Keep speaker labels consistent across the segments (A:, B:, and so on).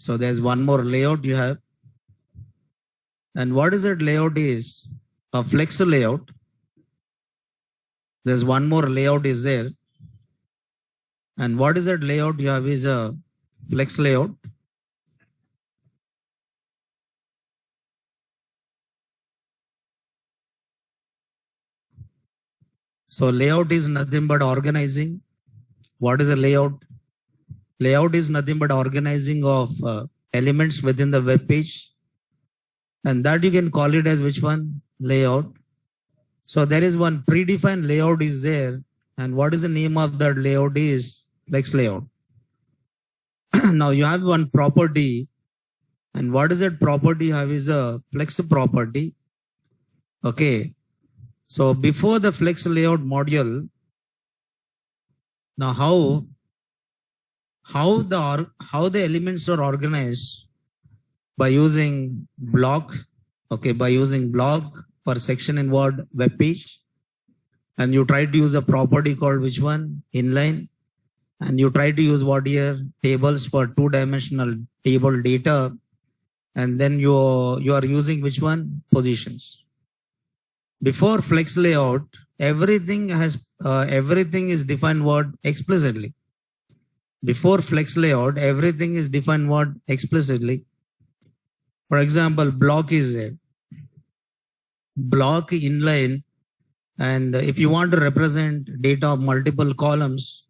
A: So there's one more layout you have. And what is that layout is? A flex layout. There's one more layout is there. And what is that layout you have is a flex layout. So layout is nothing but organizing. What is a layout? Layout is nothing but organizing of elements within the web page. And that you can call it as which one? Layout. So there is one predefined layout is there. And what is the name of that layout is flex layout. Now you have one property. And what is that property you have is a flex property. Okay. So before the flex layout module, now how the elements are organized by using block, okay, by using block for section in Word web page, and you try to use a property called which one? Inline, and you try to use what here? Tables for two-dimensional table data, and then you are using which one? Positions. Before flex layout, everything is defined what? Explicitly. Before flex layout, everything is defined what? Explicitly. For example, block is there. Block inline, and if you want to represent data of multiple columns,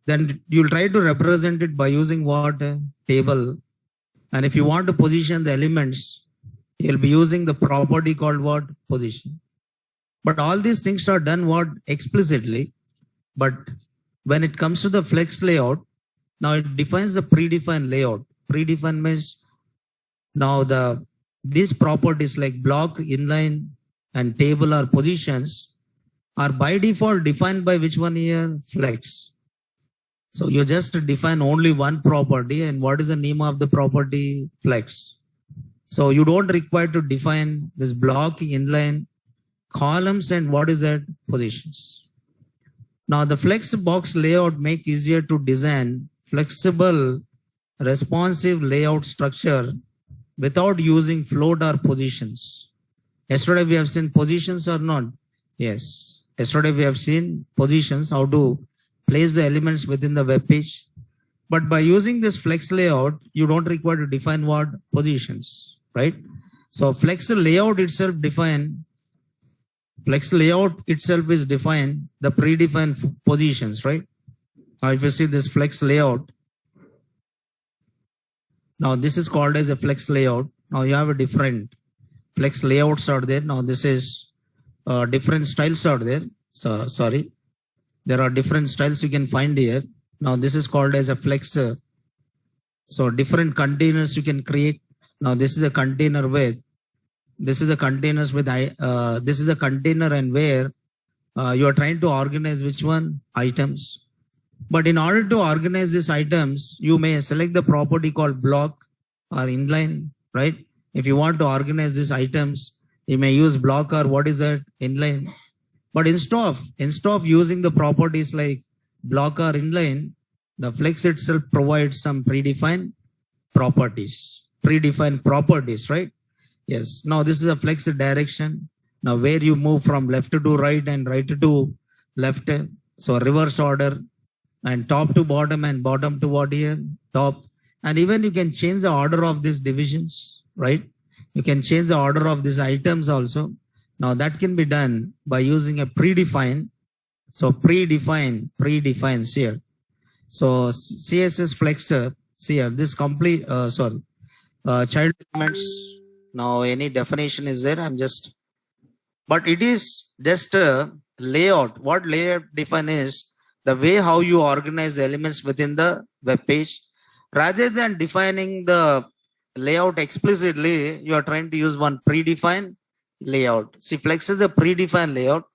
A: then you'll try to represent it by using what? Table. And if you want to position the elements, you'll be using the property called what? Position. But all these things are done what? Explicitly. But when it comes to the flex layout, now it defines the predefined layout. Predefined means now these properties like block, inline, and table or positions are by default defined by which one here? Flex. So you just define only one property, and what is the name of the property? Flex. So you don't require to define this block, inline, columns, and what is that? Positions. Now the flex box layout make easier to design flexible, responsive layout structure without using float or positions. Yesterday we have seen positions or not? Yes. Yesterday we have seen positions, how to place the elements within the web page. But by using this flex layout, you don't require to define what? Positions, right? So flex layout itself is defined the predefined positions, right? Now if you see this flex layout, now this is called as a flex layout. Now you have a different flex layouts are there. Now this is different styles are there. So sorry, there are different styles you can find here. Now this is called as a flex. So different containers you can create. Now this is a container with, this is a containers with, this is a container and where you are trying to organize which one? Items. But in order to organize these items, you may select the property called block or inline, right? If you want to organize these items, you may use block or what is that? Inline. But instead of using the properties like block or inline, the flex itself provides some predefined properties, right? Yes. Now this is a flex direction. Now where you move from left to right and right to left. So reverse order, and top to bottom and bottom to what here? Top. And even you can change the order of these divisions, right? You can change the order of these items also. Now that can be done by using a predefined. So predefines here. So CSS flexor, see here, this complete, child elements. Now any definition is there? But it is just a layout. What layout define is the way how you organize the elements within the web page. Rather than defining the layout explicitly, you are trying to use one predefined layout. See, flex is a predefined layout.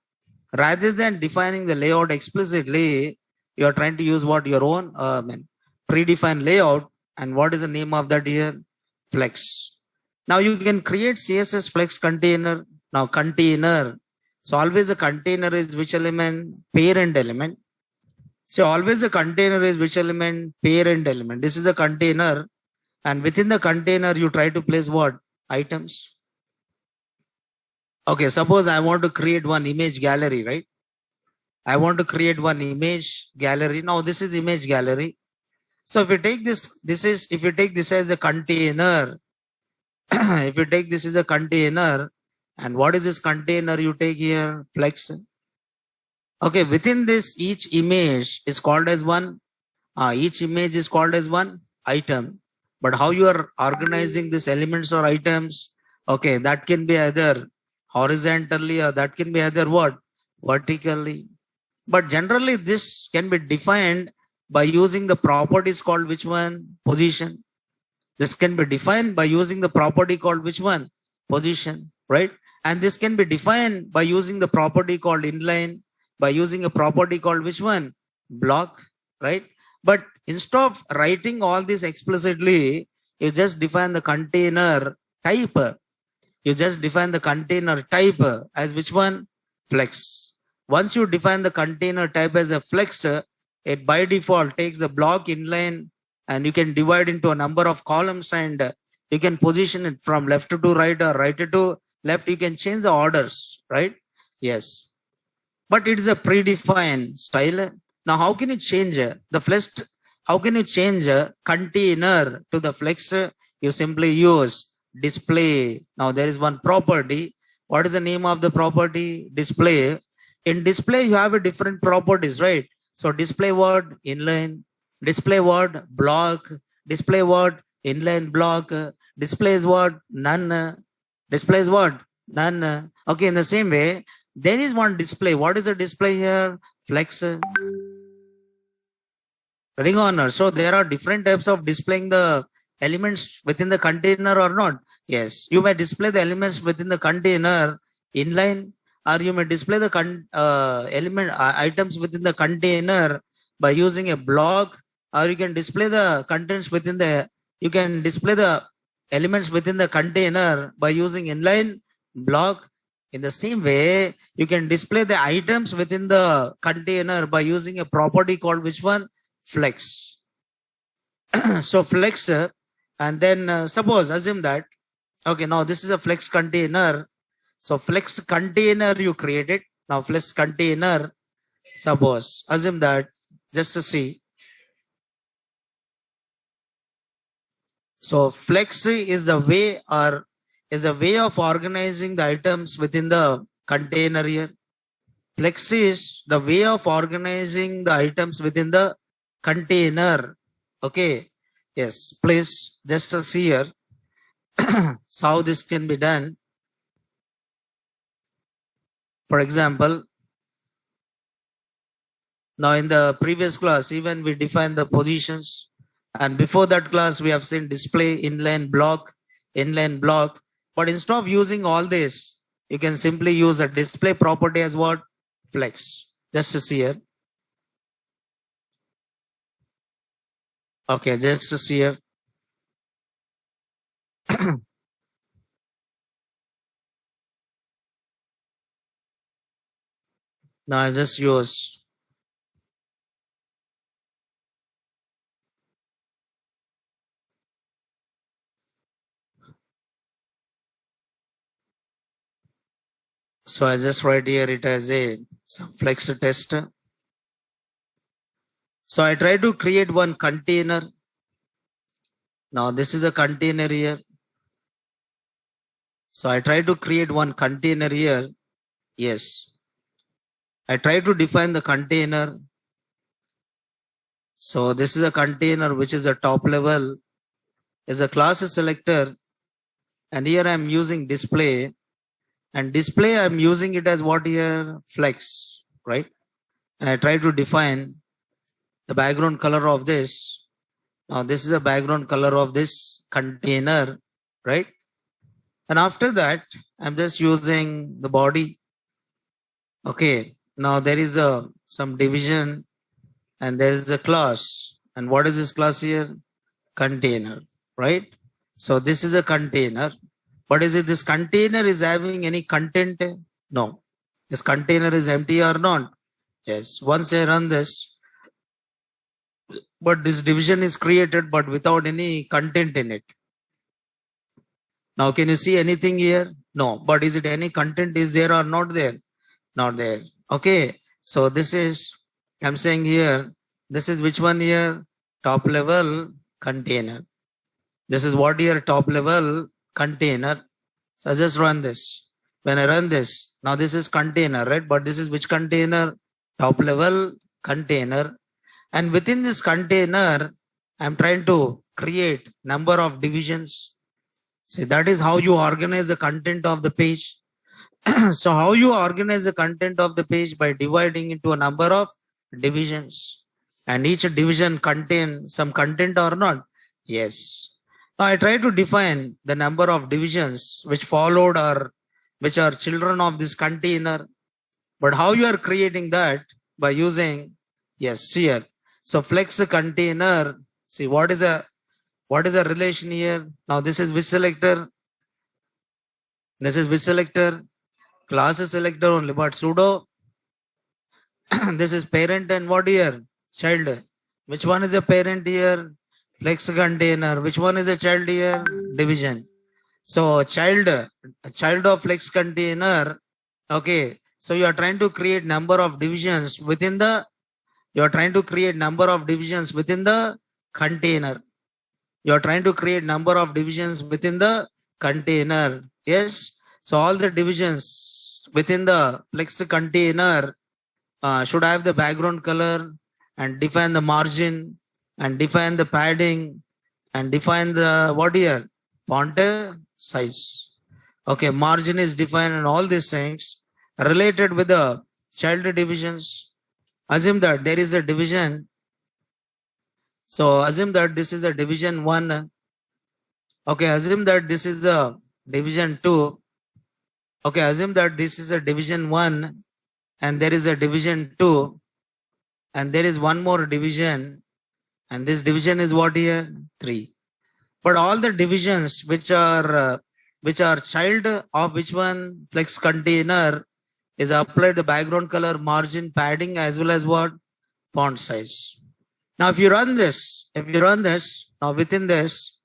A: Rather than defining the layout explicitly, you are trying to use what? Your own predefined layout. And what is the name of that here? Flex. Now you can create CSS flex container. Now container. So always a container is which element? Parent element. So always a container is which element? Parent element. This is a container. And within the container, you try to place what? Items. Okay, suppose I want to create one image gallery, right? I want to create one image gallery. Now this is image gallery. So if you take if you take this as a container, if you take this as a container, and what is this container you take here? Flex. Okay, within this, each image is called as one, each image is called as one item. But how you are organizing these elements or items, okay, that can be either horizontally or that can be either what? Vertically. But generally, this can be defined by using the properties called which one? Position. This can be defined by using the property called which one? Position, right? And this can be defined by using the property called inline, by using a property called which one? Block, right? But instead of writing all this explicitly, you just define the container type. You just define the container type as which one? Flex. Once you define the container type as a flex, it by default takes the block inline, and you can divide into a number of columns, and you can position it from left to right or right to left. You can change the orders, right? Yes. But it is a predefined style. Now, how can you change the flex? How can you change a container to the flex? You simply use display. Now, there is one property. What is the name of the property? Display. In display, you have a different properties, right? So display word inline, display word block, display word inline block, display is what? None. Display is what? None. Okay, in the same way, there is one display. What is the display here? Flex. Reading on. So there are different types of displaying the elements within the container or not. Yes, you may display the elements within the container inline, or you may display the items within the container by using a block, or you can display the contents within the, you can display the elements within the container by using inline block. In the same way, you can display the items within the container by using a property called which one? Flex. So flex, and then suppose, assume that, okay, now this is a flex container. So flex container you created. Now flex container, suppose, assume that, just to see. So flex is the way, or is a way of organizing the items within the container here. Flex is the way of organizing the items within the container. Okay. Yes, please just see here so how this can be done. For example, now in the previous class, even we defined the positions, and before that class, we have seen display, inline block. But instead of using all this, you can simply use a display property as what? Flex. Just to see here. Okay, just to see here. Now I just use. So I just write here it as a some flex test. So I try to create one container. Now this is a container here. So I try to create one container here. Yes. I try to define the container. So this is a container which is a top level, is a class selector. And here I am using display. And display, I'm using it as what here? Flex, right? And I try to define the background color of this. Now this is a background color of this container, right? And after that, I'm just using the body. Okay, now there is some division, and there is a class. And what is this class here? Container, right? So this is a container. But is it this container is having any content? No. This container is empty or not? Yes. Once I run this, but this division is created but without any content in it. Now can you see anything here? No. But is it any content is there or not there? Not there. Okay. So this is, I'm saying here, this is which one here? Top level container. This is what here? Top level container. So I just run this. When I run this, now this is container, right? But this is which container? Top level container. And within this container, I'm trying to create number of divisions. See, that is how you organize the content of the page. So how you organize the content of the page? By dividing into a number of divisions. And each division contain some content or not? Yes. Now I try to define the number of divisions which followed or which are children of this container. But how you are creating that? By using, yes, here. So flex container. See, what is a relation here? Now this is which selector? This is which selector? Class selector only, but pseudo. This is parent and what here? Child. Which one is a parent here? Flex container. Which one is a child here? Division. So child of flex container. Okay. So you are trying to create number of divisions within the, you are trying to create number of divisions within the container. You are trying to create number of divisions within the container. Yes. So all the divisions within the flex container should have the background color and define the margin and define the padding and define the what here? Font size. Okay. Margin is defined and all these things related with the child divisions. Assume that there is a division. So assume that this is a division 1. Okay, assume that this is the division 2. Okay, assume that this is a division 1 and there is a division 2 and there is one more division and this division is what here? 3. But all the divisions which are child of which one? Flex container is applied the background color, margin, padding as well as what? Font size. Now if you run this, now within this,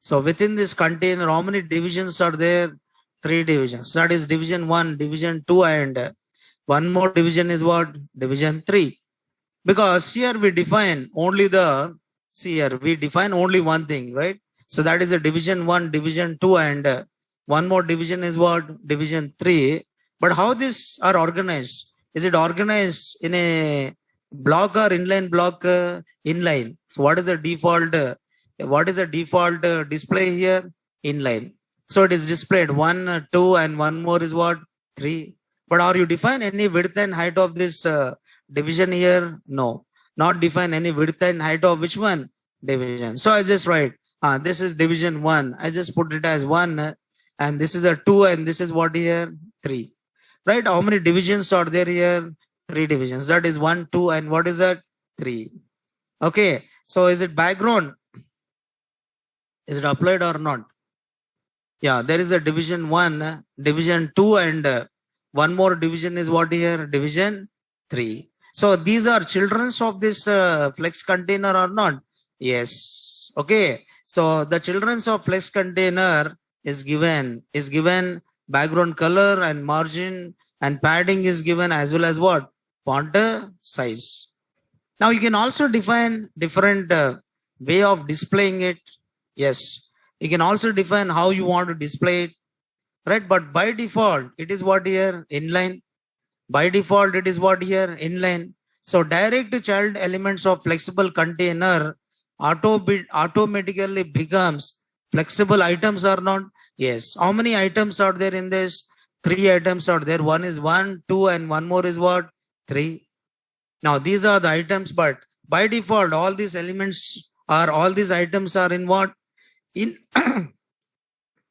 A: so within this container, how many divisions are there? 3 divisions. That is division 1, division 2 and one more division is what? Division 3. Because here we define only the, see here, we define only one thing, right? So that is a division 1, division 2 and one more division is what? Division 3. But how these are organized? Is it organized in a block or inline block? Inline. So what is the default? Display here? Inline. So it is displayed 1, 2 and one more is what? 3. But are you define any width and height of this division here? No. Not define any width and height of which one? Division. So I just write, this is division 1. I just put it as 1 and this is a 2 and this is what here? 3. Right? How many divisions are there here? 3 divisions. That is 1, 2 and what is that? 3. Okay. So is it background? Is it applied or not? Yeah, there is a division 1, division 2 and one more division is what here? Division 3. So these are children of this flex container or not? Yes. Okay. So the children of flex container is given background color and margin and padding is given as well as what? Font size. Now you can also define different way of displaying it. Yes. You can also define how you want to display it. Right? But by default, it is what here? Inline. By default, it is what here? Inline. So direct child elements of flexible container automatically becomes flexible items or not? Yes. How many items are there in this? 3 items are there. One is 1, 2 and one more is what? 3. Now these are the items, but by default, all these items are in what? In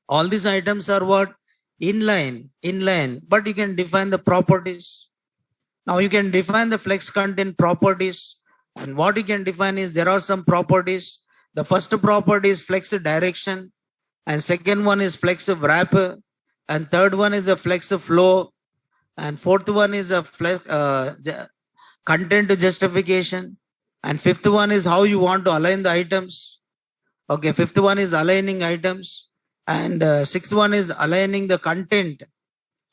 A: all these items are what? Inline. But you can define the properties. Now you can define the flex content properties. And what you can define is there are some properties. The first property is flex direction. And second one is flex wrap. And third one is a flex flow. And fourth one is a flex content justification. And fifth one is how you want to align the items. Okay, fifth one is aligning items. And sixth one is aligning the content.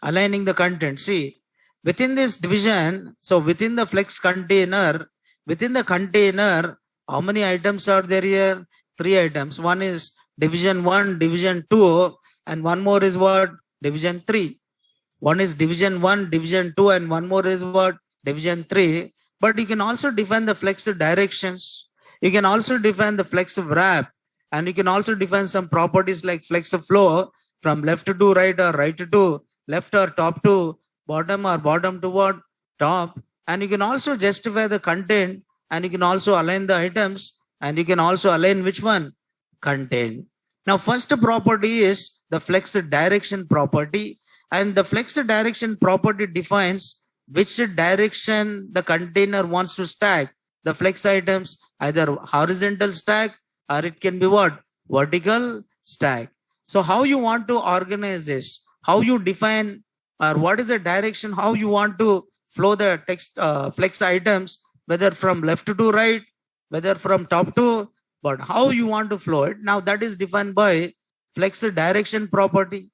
A: Aligning the content. See, within this division, so within the flex container, within the container, how many items are there here? 3 items. One is division 1, division 2, and one more is what? Division 3. One is division 1, division 2, and one more is what? Division 3. But you can also define the flex directions. You can also define the flex wrap. And you can also define some properties like flex flow from left to right or right to left or top to bottom or bottom to what? Top. And you can also justify the content, and you can also align the items, and you can also align which one? Content. Now, first property is the flex direction property, and the flex direction property defines which direction the container wants to stack the flex items, either horizontal stack or it can be what? Vertical stack. So how you want to organize this? How you define, or what is the direction? How you want to flow the text flex items, whether from left to right, whether from top to, but how you want to flow it? Now that is defined by flex direction property.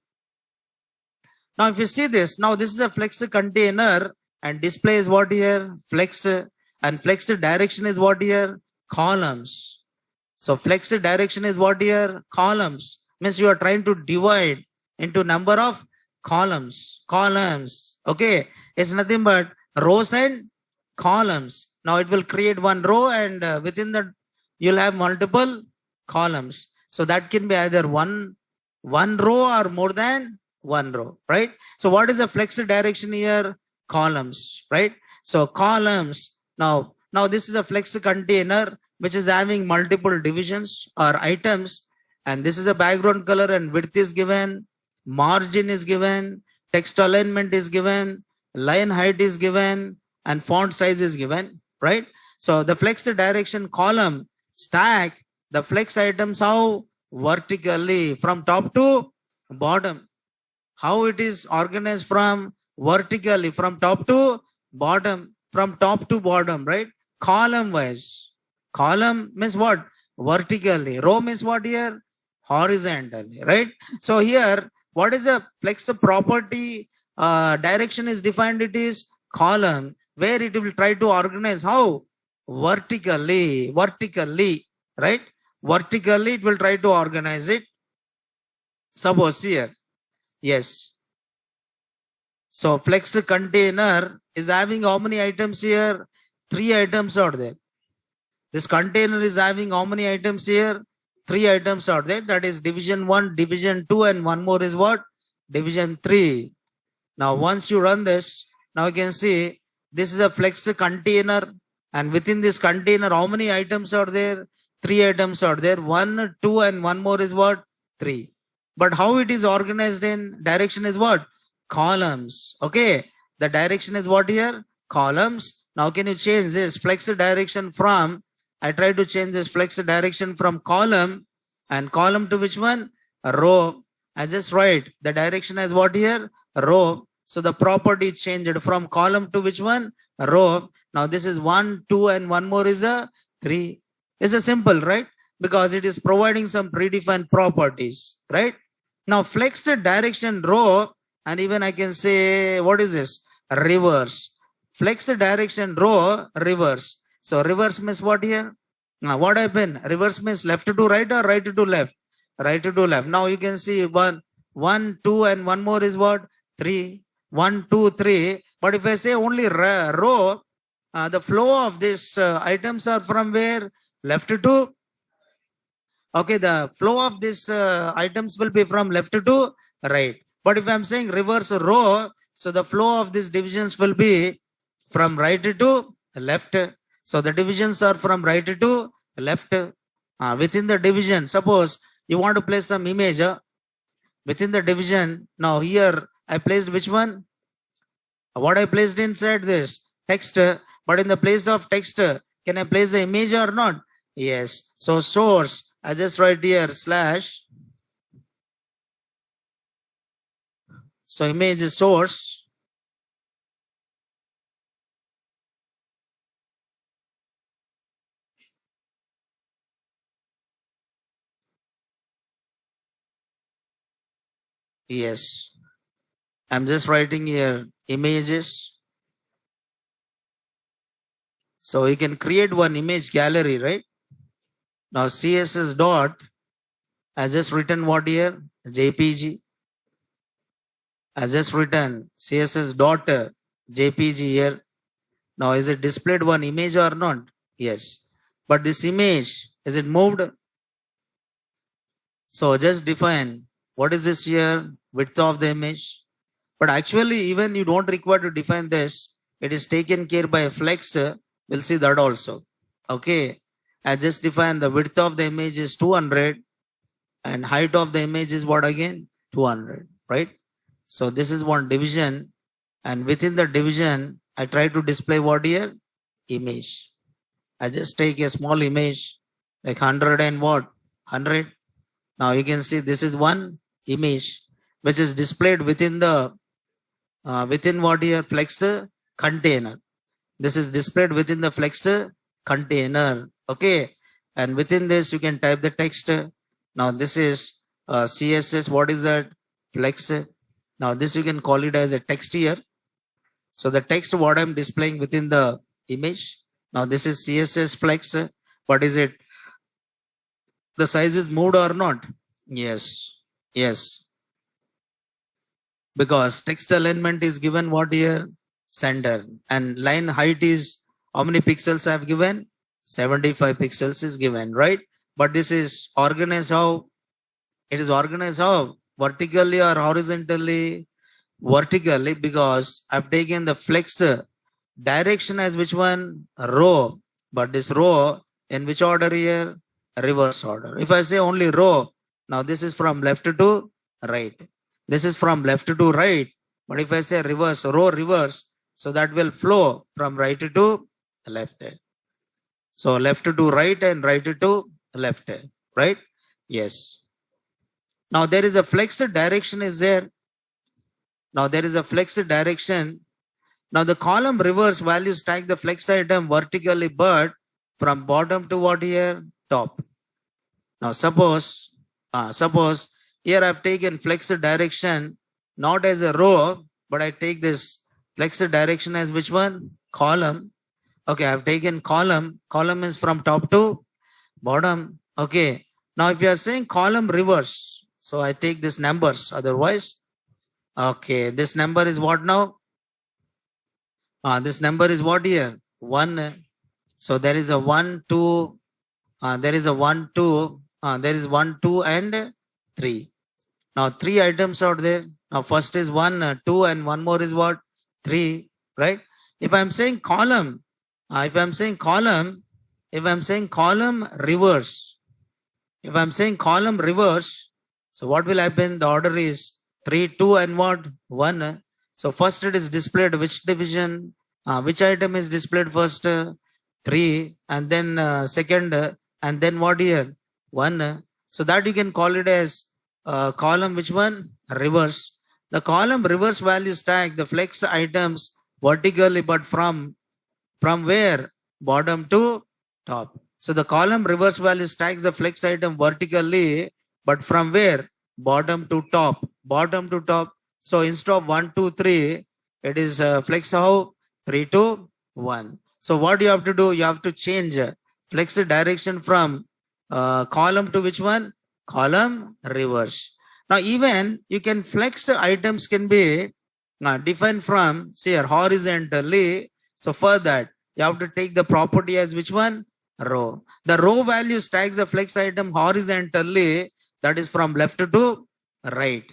A: Now if you see this, now this is a flex container, and display is what here? Flex, and flex direction is what here? Columns. So flex direction is what here? Columns. Means you are trying to divide into number of columns. Columns. Okay. It's nothing but rows and columns. Now it will create one row, and within that you'll have multiple columns. So that can be either one row or more than one row, right? So what is the flex direction here? Columns, right? So columns. Now this is a flex container which is having multiple divisions or items, and this is a background color, and width is given, margin is given, text alignment is given, line height is given, and font size is given, right? So the flex direction column stack the flex items how? Vertically from top to bottom. How it is organized? From vertically, from top to bottom, from top to bottom, right? Column wise. Column means what? Vertically. Row means what here? Horizontally, right? So here, what is a flex property direction is defined? It is column, where it will try to organize how? Vertically, right? Vertically, it will try to organize it. Suppose here, yes. So flex container is having how many items here? 3 items are there. This container is having how many items here? 3 items are there. That is division 1, division 2, and one more is what? Division 3. Now once you run this, now you can see this is a flex container, and within this container how many items are there? 3 items are there. 1, 2, and one more is what? 3. But how it is organized in direction is what? Columns. Okay. The direction is what here? Columns. Now can you change this flex direction from, I try to change this flex direction from column, and column to which one? Row. I just write the direction as what here? Row. So the property changed from column to which one? Row. Now this is 1, 2, and one more is a 3. It's a simple, right? Because it is providing some predefined properties, right? Now flex direction row, and even I can say, what is this? Reverse. Flex direction row, reverse. So reverse means what here? Now what happened? Reverse means left to right or right to left? Right to left. Now you can see 1, 2, and one more is what? 3. 1, 2, 3. But if I say only row, the flow of these items are from where? Left to. Okay, the flow of these items will be from left to right. But if I'm saying reverse row, so the flow of these divisions will be from right to left. So the divisions are from right to left. Within the division, suppose you want to place some image within the division. Now here I placed which one? What I placed inside this? Text. But in the place of text, can I place the image or not? Yes. So source, I just write here slash. So image is source. Yes. I'm just writing here images. So you can create one image gallery, right? Now CSS dot, I just written what here? JPG. I just written CSS dot JPG here. Now is it displayed one image or not? Yes. But this image, is it moved? So just define what is this here? Width of the image. But actually, even you don't require to define this. It is taken care by a flex. We'll see that also. Okay. I just define the width of the image is 200 and height of the image is what again? 200, right? So this is one division, and within the division, I try to display what here? Image. I just take a small image like 100 and what? 100. Now you can see this is one image which is displayed within the within what here? Flex container. This is displayed within the flex container. Okay. And within this, you can type the text. Now this is CSS. What is that? Flex. Now this you can call it as a text here. So the text what I'm displaying within the image. Now this is CSS flex. What is it? The size is moved or not? Yes. Yes. Because text alignment is given what here? Center. And line height is how many pixels I have given? 75 pixels is given, right? But this is organized how? It is organized how? Vertically or horizontally? Vertically, because I've taken the flex direction as which one? Row. But this row in which order here? Reverse order. If I say only row, now this is from left to right. This is from left to right. But if I say reverse, row reverse, so that will flow from right to left. So left to right and right to left, right? Yes. Now there is a flex direction is there. Now there is a flex direction. Now the column reverse values tag the flex item vertically, but from bottom to what here? Top. Now suppose here I've taken flex direction not as a row, but I take this flex direction as which one? Column. Okay, I've taken column. Column is from top to bottom. Okay. Now if you are saying column reverse, so I take this numbers. Otherwise, okay, this number is what now? This number is what here? 1. So there is a 1, 2. There is a 1, 2. There is 1, 2 and 3. Now 3 items out there. Now first is 1, 2 and one more is what? 3, right? If I'm saying column, if I'm saying column reverse, so what will happen? The order is 3, 2 and what? 1. So first it is displayed which division? Which item is displayed first? 3 and then second and then what here? 1. So that you can call it as column which one? Reverse. The column reverse values tag the flex items vertically, but from where? Bottom to top. So the column reverse values tags the flex item vertically, but from where? Bottom to top. Bottom to top. So instead of 1, 2, 3, it is flex how? 3 to 1. So what you have to do? You have to change flex direction from column to which one? Column reverse. Now even you can flex items can be defined from say horizontally. So for that you have to take the property as which one? Row. The row value tags the flex item horizontally, that is from left to right.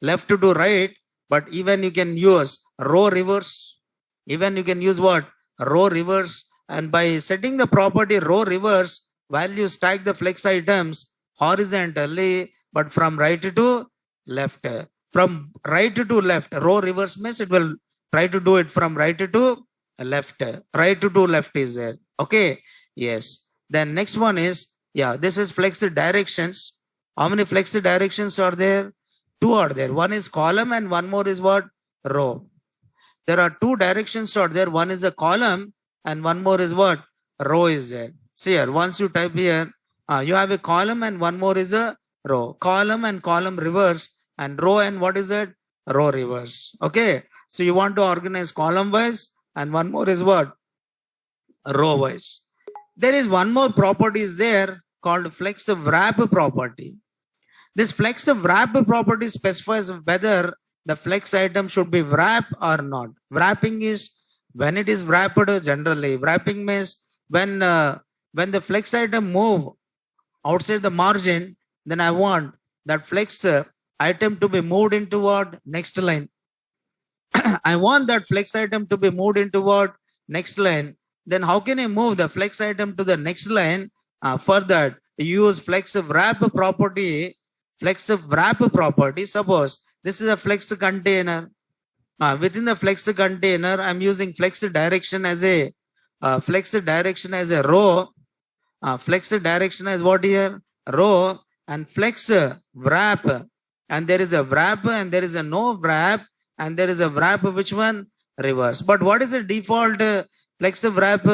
A: Left to right, but even you can use row reverse. Even you can use what? Row reverse. And by setting the property row reverse, values tag the flex items horizontally, but from right to left. From right to left, row reverse means it will try to do it from right to left. Right to left is there. Okay. Yes. Then next one is, yeah, this is flex directions. How many flex directions are there? 2 are there. One is column and one more is what? Row. There are 2 directions are there. One is a column and one more is what? Row is there. See here, once you type here, you have a column and one more is a row. Column and column reverse and row and what is it? Row reverse. Okay. So you want to organize column wise, and one more is what? Row wise. There is one more property is there called flex wrap property. This flex wrap property specifies whether the flex item should be wrapped or not. Wrapping is when it is wrapped generally. Wrapping means when the flex item move outside the margin, then I want that flex item to be moved into what? Next line. I want that flex item to be moved into what? Next line. Then how can I move the flex item to the next line? For that, use flex wrap property. Flex wrap property. Suppose this is a flex container. Within the flex container, I'm using flex direction as a row. Flex direction as what here? Row, and flex wrap. And there is a wrap and there is a no wrap, and there is a wrap which one? Reverse. But what is the default flex wrap?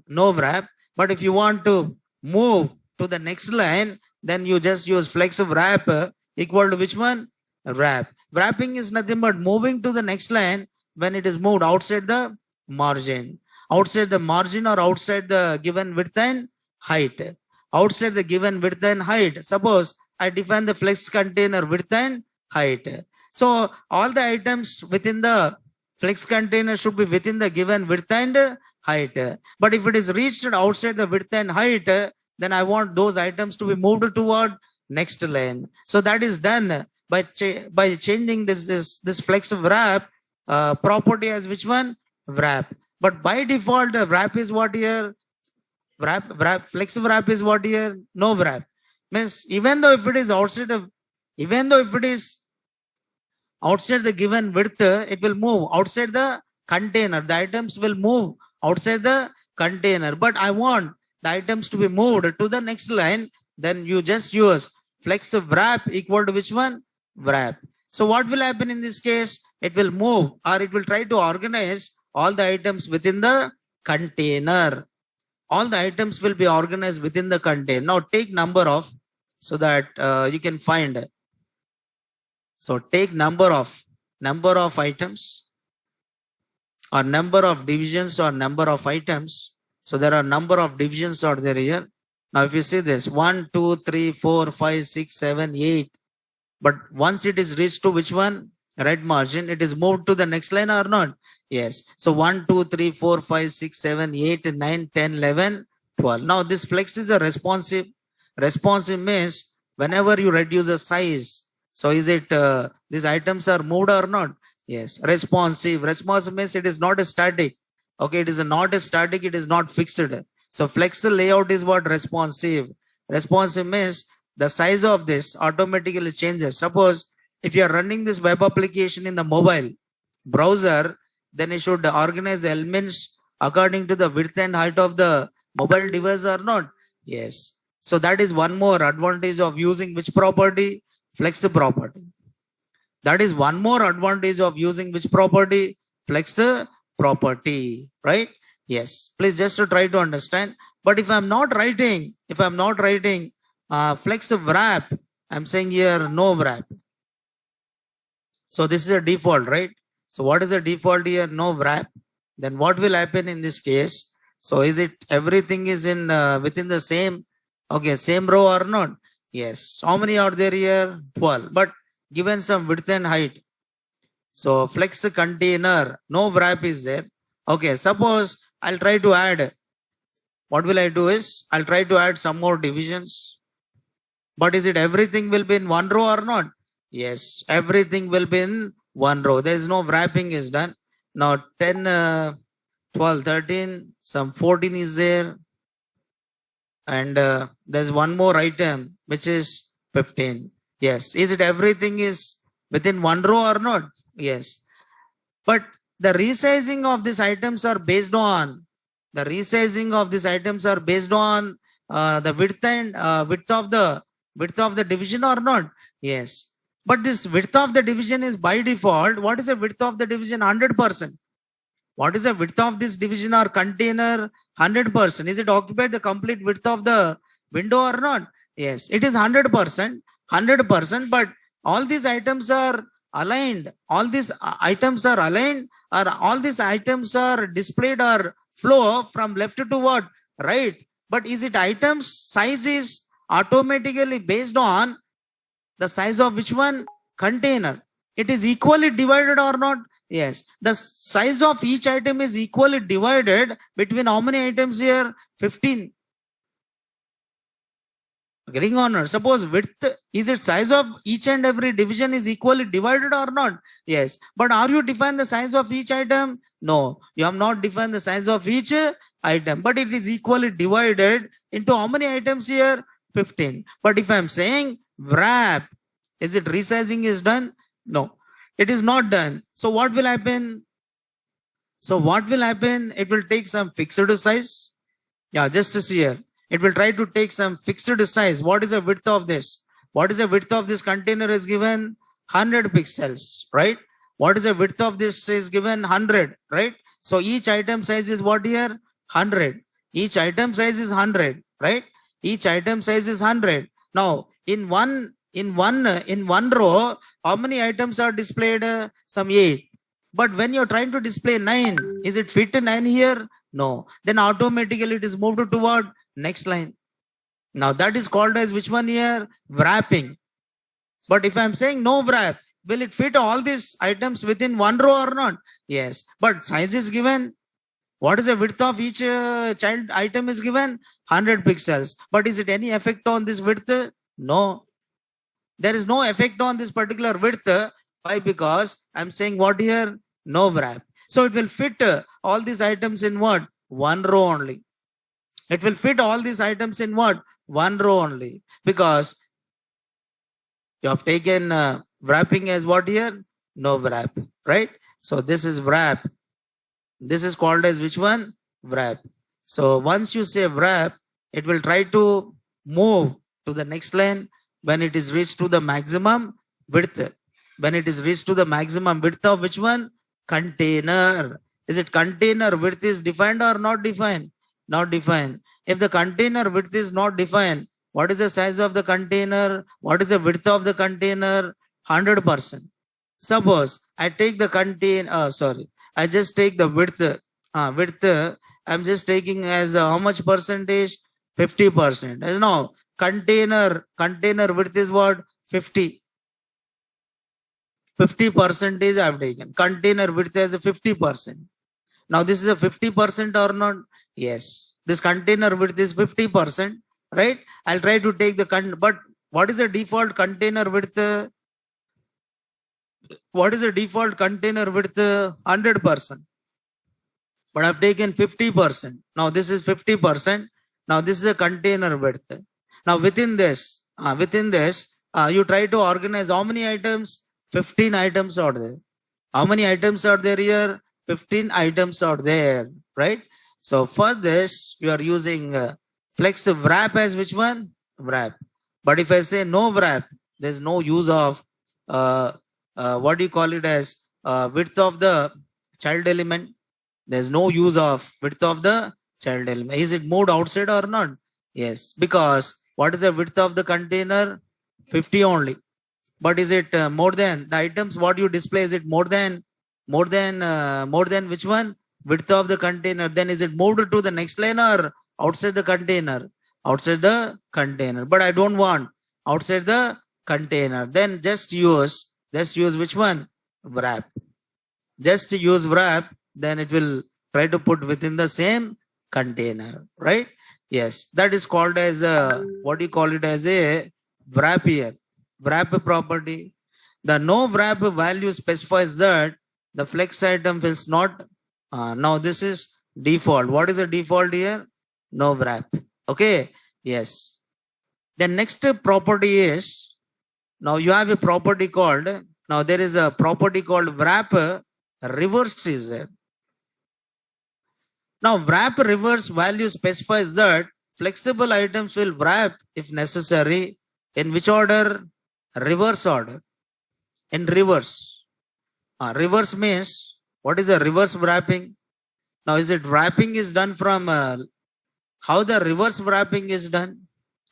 A: No wrap. But if you want to move to the next line, then you just use flex wrap equal to which one? Wrap. Wrapping is nothing but moving to the next line when it is moved outside the margin. Outside the margin or outside the given width and height. Outside the given width and height. Suppose I define the flex container width and height. So all the items within the flex container should be within the given width and height. But if it is reached outside the width and height, then I want those items to be moved toward next line. So that is done by changing this flex wrap property as which one? Wrap. But by default, the wrap is what here? Flex wrap is what here? No wrap. Means even though if it is outside the given width, it will move outside the container. The items will move outside the container. But I want the items to be moved to the next line. Then you just use flex wrap equal to which one? Wrap. So what will happen in this case? It will move, or it will try to organize all the items within the container. All the items will be organized within the container. Now take number of, so that you can find. So take number of items, or number of divisions, or number of items. So there are number of divisions out there here. Now if you see this 1, 2, 3, 4, 5, 6, 7, 8. But once it is reached to which one? Red margin, it is moved to the next line or not? Yes. So 1, 2, 3, 4, 5, 6, 7, 8, 9, 10, 11, 12. Now this flex is a responsive. Responsive means whenever you reduce a size. So is it these items are moved or not? Yes. Responsive. Responsive means it is not a static. Okay, it is not a static, it is not fixed. So flex layout is what? Responsive. Responsive means the size of this automatically changes. Suppose if you are running this web application in the mobile browser, then it should organize the elements according to the width and height of the mobile device or not? Yes. So that is one more advantage of using which property? Flex property. That is one more advantage of using which property? Flex property, right? Yes. Please just to try to understand. But if I'm not writing flex wrap, I'm saying here no wrap. So this is a default, right? So what is the default here? No wrap. Then what will happen in this case? So is it everything is in within the same row or not? Yes. How many are there here? 12. But given some width and height. So flex container, no wrap is there. Okay. Suppose I'll try to add. What will I do is I'll try to add some more divisions. But is it everything will be in one row or not? Yes. Everything will be in one row. There is no wrapping is done. Now 10, 12, 13, some 14 is there. And there's one more item which is 15. Yes. Is it everything is within one row or not? Yes. But the resizing of these items are based on the width and width of the division or not? Yes. But this width of the division is by default. What is the width of the division? 100%. What is the width of this division or container? 100%. Is it occupied the complete width of the window or not? Yes, it is 100%. 100%. But all these items are aligned, all these items are aligned, or all these items are displayed or flow from left to what? Right. But is it items size is automatically based on the size of which one? Container. It is equally divided or not? Yes. The size of each item is equally divided between how many items here? 15. Getting on or suppose width, is it size of each and every division is equally divided or not? Yes. But are you define the size of each item? No, you have not defined the size of each item, but it is equally divided into how many items here? 15. But if I am saying wrap, is it resizing is done? No, it is not done. So what will happen? So what will happen? It will take some fixed size. Yeah, just see here. It will try to take some fixed size. What is the width of this? What is the width of this container is given? 100 pixels, right? What is the width of this is given? 100, right? So each item size is what here? 100. Each item size is 100, right? Each item size is 100. Now, in one row, how many items are displayed? Some 8. But when you're trying to display 9, is it fit 9 here? No. Then automatically it is moved toward next line. Now that is called as which one here? Wrapping. But if I'm saying no wrap, will it fit all these items within one row or not? Yes. But size is given. What is the width of each child item is given? 100 pixels. But is it any effect on this width? No. There is no effect on this particular width. Why? Because I'm saying what here? No wrap. So it will fit all these items in what? One row only. It will fit all these items in what? One row only. Because you have taken wrapping as what here? No wrap, right? So this is wrap. This is called as which one? Wrap. So once you say wrap, it will try to move to the next line when it is reached to the maximum width. When it is reached to the maximum width of which one? Container. Is it container width is defined or not defined? Not defined. If the container width is not defined, what is the size of the container? What is the width of the container? 100%. Suppose I take the I just take the width. I'm just taking as how much percentage? 50%. As now, container width is what? 50. 50% I've taken. Container width as a 50%. Now this is a 50% or not? Yes. This container width is 50%, right? I'll try to take the but what is the default container width? What is the default container width? 100%. But I've taken 50%. Now this is 50%. Now this is a container width. Now within this, you try to organize how many items? 15 items are there. How many items are there here? 15 items are there, right? So for this, you are using flex wrap as which one? Wrap. But if I say no wrap, there's no use of what do you call it as width of the child element. There's no use of width of the child element. Is it moved outside or not? Yes, because what is the width of the container? 50 only. But is it more than the items what you display? Is it more than which one? Width of the container. Then is it moved to the next line or outside the container? Outside the container. But I don't want outside the container. Then just use which one? Wrap. Just use wrap. Then it will try to put within the same container, right? Yes, that is called as what do you call it as a wrap here. Wrap property. The no wrap value specifies that the flex item is not. Now this is default. What is the default here? No wrap. Okay. Yes. The next property is, now you have a property called, now there is a property called wrap reverse is there. Now wrap reverse value specifies that flexible items will wrap if necessary. In which order? Reverse order. In reverse. Reverse means, what is a reverse wrapping? Now is it wrapping is done from how the reverse wrapping is done?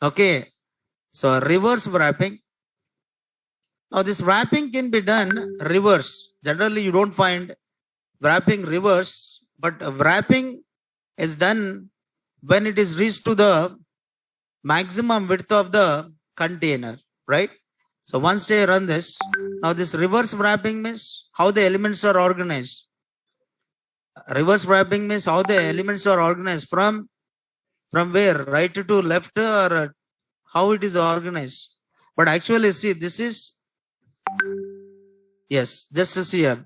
A: Okay. So reverse wrapping. Now this wrapping can be done reverse. Generally, you don't find wrapping reverse, but wrapping is done when it is reached to the maximum width of the container, right? So once they run this, now this reverse wrapping means how the elements are organized. Reverse wrapping means how the elements are organized from where, right to left, or how it is organized. But actually, see, this is, yes, just to see here.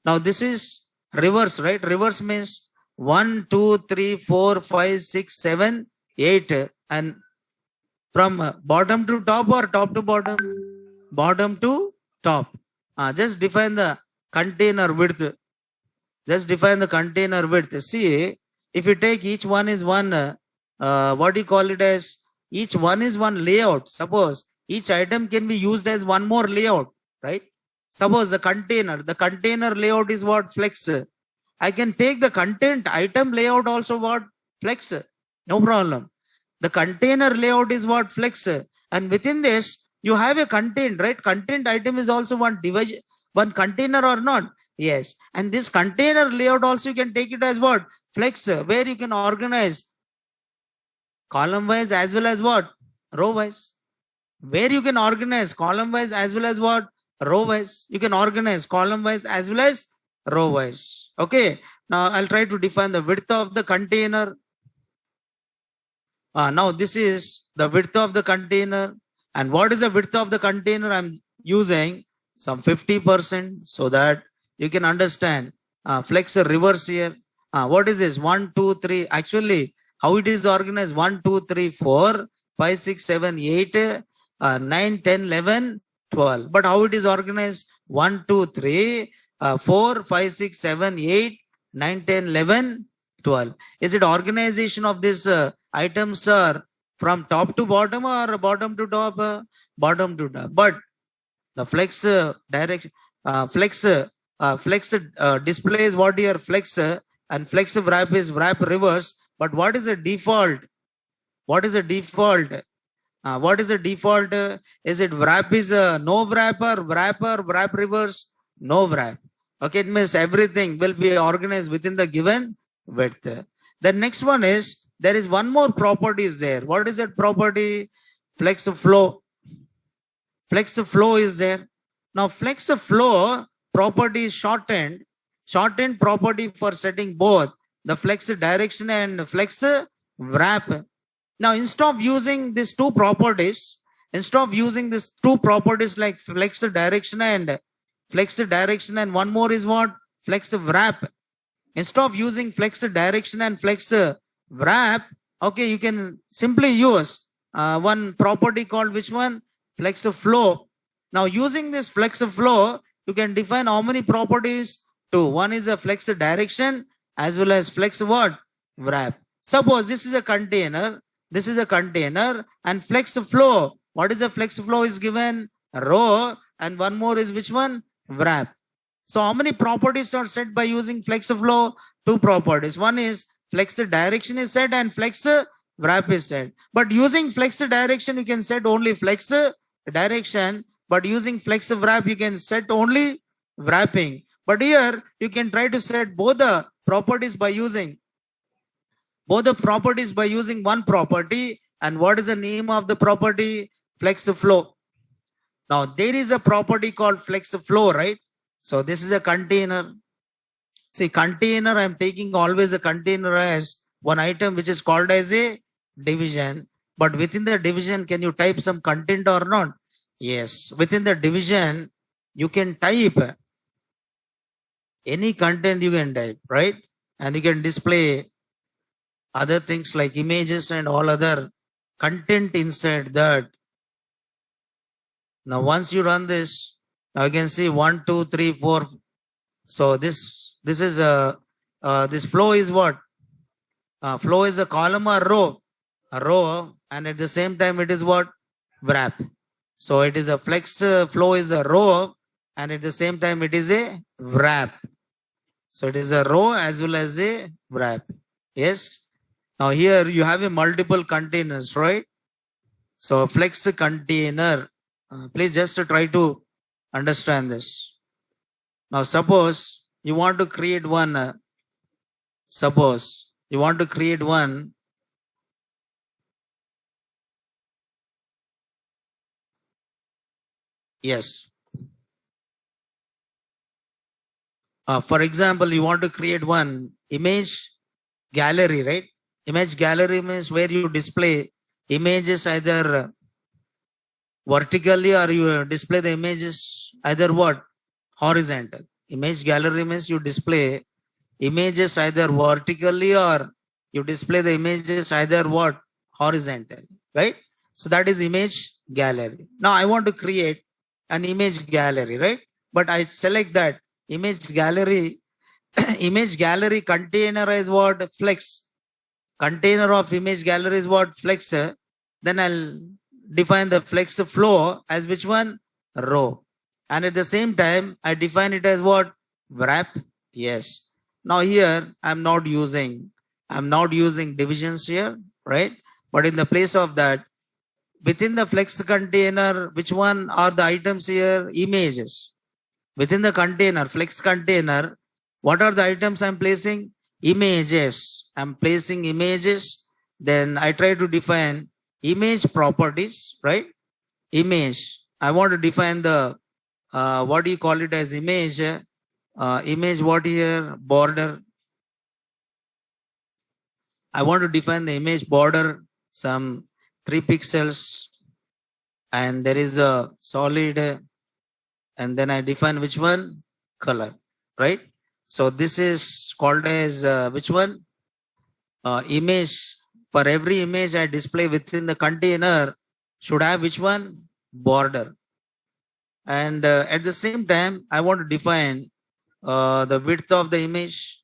A: Now this is reverse, right? Reverse means 1, 2, 3, 4, 5, 6, 7, 8, and from bottom to top or top to bottom? Bottom to top. Just define the container width. Just define the container width. See, if you take each one is one, what do you call it as? Each one is one layout. Suppose each item can be used as one more layout, right? Suppose the container layout is what? Flex. I can take the content item layout also what? Flex. No problem. The container layout is what? Flex. And within this, you have a content, right? Content item is also one division, one container or not? Yes. And this container layout also you can take it as what? Flex, where you can organize column wise as well as what? Row wise. Where you can organize column wise as well as what? Row wise. You can organize column wise as well as row wise. Okay. Now I'll try to define the width of the container. Now this is the width of the container. And what is the width of the container? I'm using some 50% so that you can understand. Flex a reverse here. What is this? 1, 2, 3. Actually, how it is organized? 1, 2, 3, 4, 5, 6, 7, 8, 9, 10, 11, 12. But how it is organized? 1, 2, 3, 4, 5, 6, 7, 8, 9, 10, 11, 12. Is it organization of this items are from top to bottom or bottom to top? Bottom to top. But the flex direction, flex displays what here? Flex and flex wrap is wrap reverse. But what is the default? What is the default? What is the default? Is it wrap is no wrapper, wrap reverse? No wrap. Okay, it means everything will be organized within the given width. The next one is, there is one more property is there. What is that property? Flex flow. Flex flow is there. Now flex flow property is shortened. Shortened property for setting both the flex direction and flex wrap. Now instead of using these two properties, like flex direction and one more is what? Flex wrap. Instead of using flex direction and flex wrap, okay, you can simply use one property called which one? Flex flow. Now using this flex flow, you can define how many properties? Two. One is a flex direction as well as flex what? Wrap. Suppose this is a container. This is a container and flex flow. What is a flex flow is given? Row, and one more is which one? Wrap. So how many properties are set by using flex flow? Two properties. One is flex direction is set and flex wrap is set. But using flex direction, you can set only flex direction. But using flex wrap, you can set only wrapping. But here you can try to set both the properties by using one property. And what is the name of the property? Flex flow. Now there is a property called flex flow, right? So this is a container. See, container, I'm taking always a container as one item which is called as a division. But within the division, can you type some content or not? Yes. Within the division, you can type any content you can type, right? And you can display other things like images and all other content inside that. Now, once you run this, now you can see 1, 2, 3, 4. So this is this flow is what? Flow is a column or row? A row, and at the same time it is what? Wrap. So it is a flex flow is a row, and at the same time it is a wrap. So it is a row as well as a wrap. Yes. Now here you have a multiple containers, right? So flex container. Please just try to Understand this. Now suppose you want to create one, suppose you want to create one yes. For example, you want to create one image gallery, right? Image gallery means where you display images either vertically or you display the images either what? Horizontal. Image gallery means you display images either vertically or you display the images either what? Horizontal, right? So that is image gallery. Now I want to create an image gallery, right? But I select that image gallery. Image gallery container is what? Flex. Container of image gallery is what? Flex. Then I'll define the flex flow as which one? Row. And at the same time, I define it as what? Wrap. Yes. Now here I'm not using divisions here, right? But in the place of that, within the flex container, which one are the items here? Images. Within the container, flex container, what are the items I'm placing? Images. I'm placing images. Then I try to define image properties, right? Image. I want to define the, what do you call it as image? Image what here? Border. I want to define the image border, some 3 pixels. And there is a solid. And then I define which one? Color, right? So this is called as which one? Image. For every image I display within the container should have which one? Border. And at the same time, I want to define the width of the image.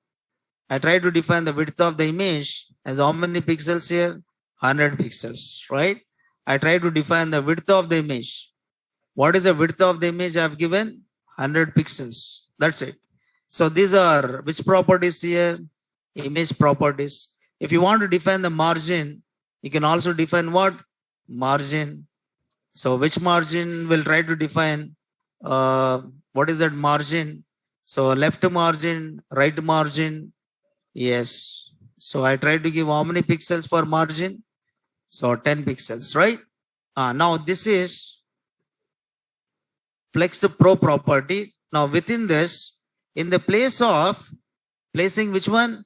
A: I try to define the width of the image as how many pixels here? 100 pixels, right? I try to define the width of the image. What is the width of the image I have given? 100 pixels. That's it. So these are which properties here? Image properties. If you want to define the margin, you can also define what? Margin. So which margin will try to define? What is that margin? So left margin, right margin. Yes. So I try to give how many pixels for margin? So 10 pixels, right? Now this is Flex Pro property. Now within this, in the place of placing which one?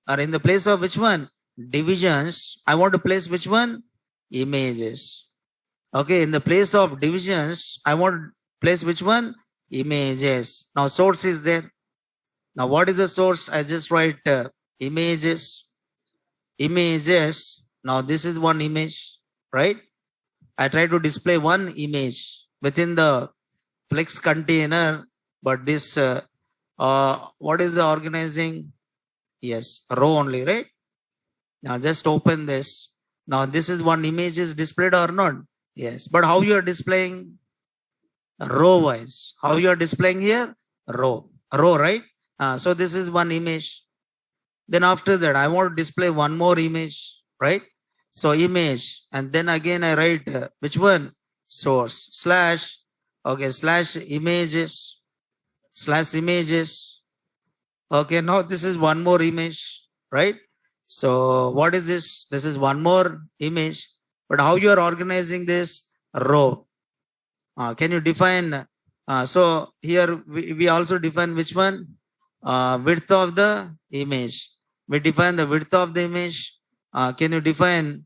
A: Or in the place of which one? Divisions. I want to place which one? Images. Okay, in the place of divisions, I want to place which one? Images. Now source is there. Now what is the source? I just write images. Images. Now this is one image, right? I try to display one image within the flex container, but this, what is the organizing? Yes, row only, right? Now just open this. Now this is one image is displayed or not? Yes, but how you are displaying? Row wise. How you are displaying here? Row, right? So this is one image. Then after that, I want to display one more image, right? So image, and then again I write which one? Source slash, okay, slash images, slash images. Okay, now this is one more image, right? So what is this? This is one more image. But how you are organizing this? Row. Can you define? So here we also define which one? Width of the image. We define the width of the image. Can you define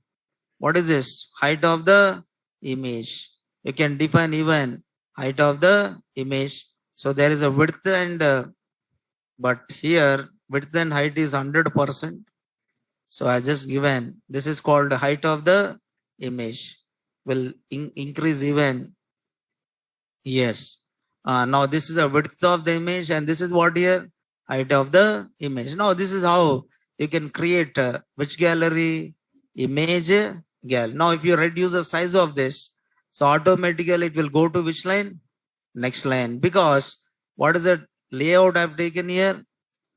A: what is this? Height of the image. You can define even height of the image. So there is a width and but here width and height is 100%. So I just given this is called height of the image. Will increase even. Yes. Now this is a width of the image and this is what here? Height of the image. Now this is how you can create which gallery? Image gallery. Now if you reduce the size of this, so automatically it will go to which line? Next line. Because what is the layout I've taken here?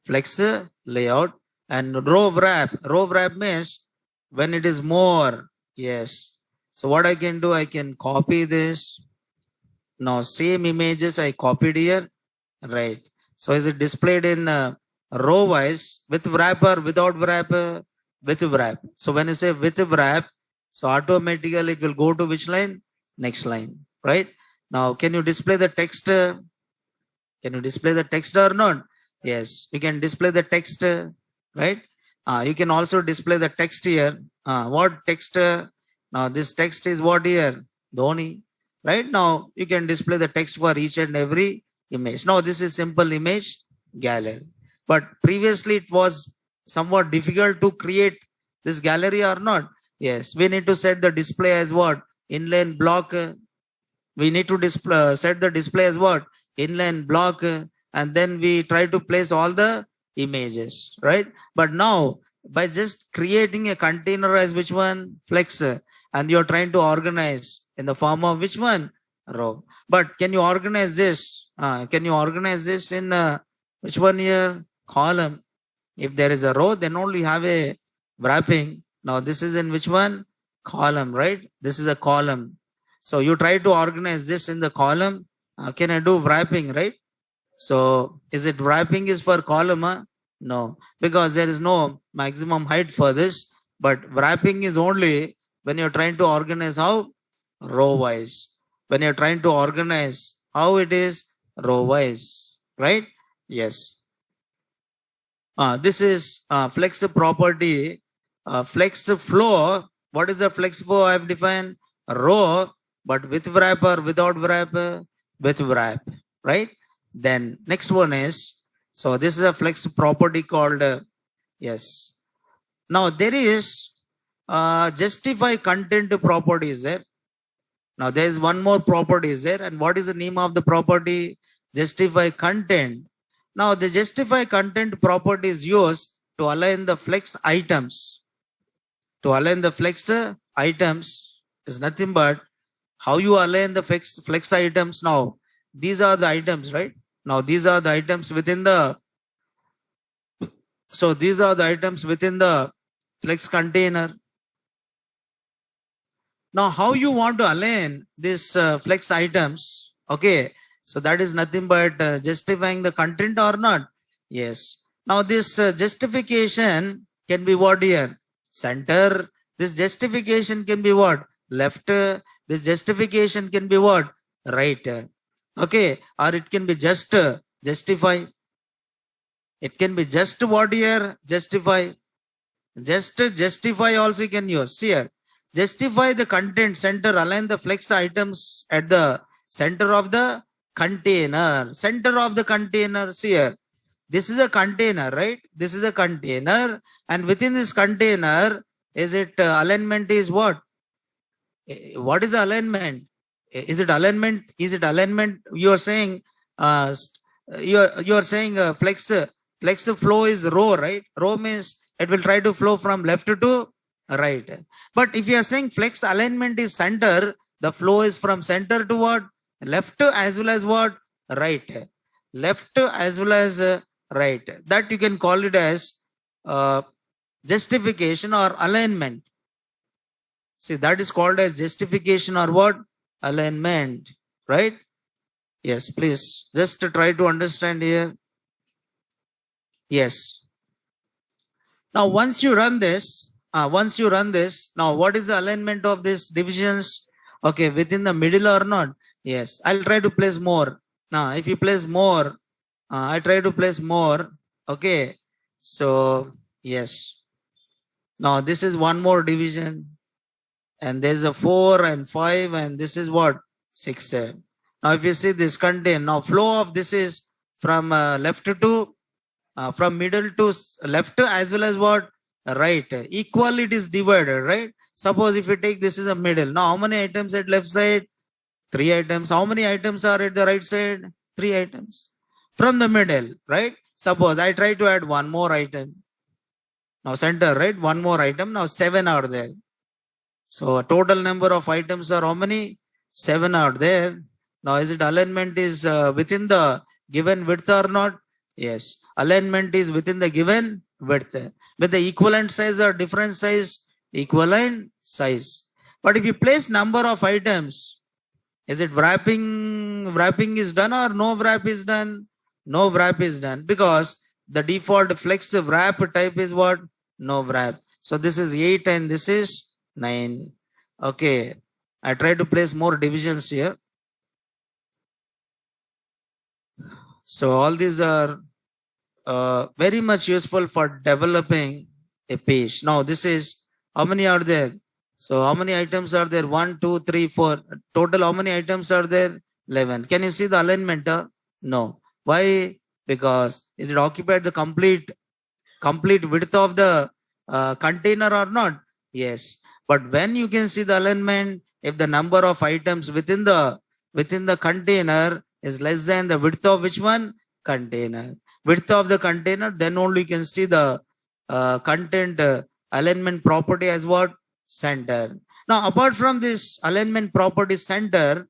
A: Flex layout and row wrap. Row wrap means when it is more. Yes. So what I can do, I can copy this Now same images I copied here, right? So is it displayed in row wise with wrap or without wrap? With wrap. So when you say with wrap, so automatically it will go to which line? Next line, right? Now can you display the text? Can you display the text or not? Yes, you can display the text, right? You can also display the text here. What text? Now this text is what here? Dhoni, right? Now you can display the text for each and every image. Now this is simple image gallery. But previously it was somewhat difficult to create this gallery or not? Yes, we need to set the display as what? Inline block. We need to display, set the display as what? Inline block, and then we try to place all the images, right? But now by just creating a container as which one? Flex, and you're trying to organize in the form of which one? Row. But can you organize this? Can you organize this in which one here? Column. If there is a row, then only have a wrapping. Now this is in which one? Column, right? This is a column. So you try to organize this in the column. Can I do wrapping, right? So is it wrapping is for column? No, because there is no maximum height for this. But wrapping is only when you're trying to organize how? Row wise. When you're trying to organize how it is? Row wise, right? Yes. This is flex property. Flex flow. What is the flex flow I have defined? Row, but with wrap or without wrap? With wrap, right? Then next one is, so this is a flex property called, yes. Now there is justify content property is there. Now there is one more property is there. And what is the name of the property? Justify content. Now the justify content property is used to align the flex items. To align the flex items is nothing but how you align the flex items. Now these are the items, right? Now these are the items within the, so these are the items within the flex container. Now how you want to align these flex items? Okay, so that is nothing but justifying the content or not? Yes. Now this justification can be what here? Center. This justification can be what? Left. This justification can be what? Right. Okay. Or it can be just justify. It can be just what here? Justify. Just justify also you can use. See here. Justify the content center. Align the flex items at the center of the container. Center of the container. See here. This is a container, right? This is a container. And within this container, is it alignment is what? What is alignment? Is it alignment? Is it alignment? You are saying you are saying flex flow is row, right? Row means it will try to flow from left to right. But if you are saying flex alignment is center, the flow is from center to what? Left as well as what? Right. Left as well as right. That you can call it as justification or alignment. See, that is called as justification or what? Alignment, right? Yes, please just try to understand here. Yes. Now, once you run this, now what is the alignment of these divisions? Okay, within the middle or not? Yes, I'll try to place more. Now, if you place more, I try to place more. Okay, so yes. Now, this is one more division. And there's a 4 and 5, and this is what? 6. Now, if you see this contain, now flow of this is from left to, from middle to left as well as what? Right. Equally it is divided, right? Suppose if you take this is a middle. Now, how many items at left side? 3 items. How many items are at the right side? 3 items. From the middle, right? Suppose I try to add one more item. Now, center, right? One more item. Now, 7 are there. So total number of items are how many? 7 are there. Now is it alignment is within the given width or not? Yes. Alignment is within the given width. With the equivalent size or different size? Equivalent size. But if you place number of items, Is it wrapping? Wrapping is done or no wrap is done? No wrap is done because the default flex wrap type is what? No wrap. So this is 8 and this is 9. Okay. I try to place more divisions here. So all these are very much useful for developing a page. Now this is how many are there? So how many items are there? 1, 2, 3, 4. Total how many items are there? 11. Can you see the alignment? No. Why? Because is it occupied the complete width of the container or not? Yes. But when you can see the alignment, if the number of items within the container is less than the width of which one? Container. Width of the container, then only you can see the content alignment property as what? Center. Now, apart from this alignment property center,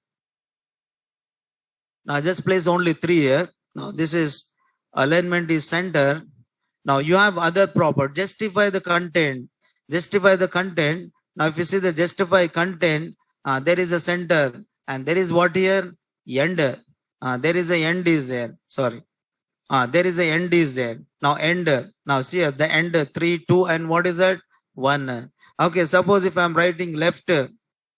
A: now just place only 3 here. Now, this is alignment is center. Now, you have other property. Justify the content. Justify the content. Now, if you see the justify content, there is a center. And there is what here? End. There is a end is there. Sorry. There is a end is there. Now, end. Now, see here, the end 3, 2, and what is that? 1. Okay, suppose if I'm writing left,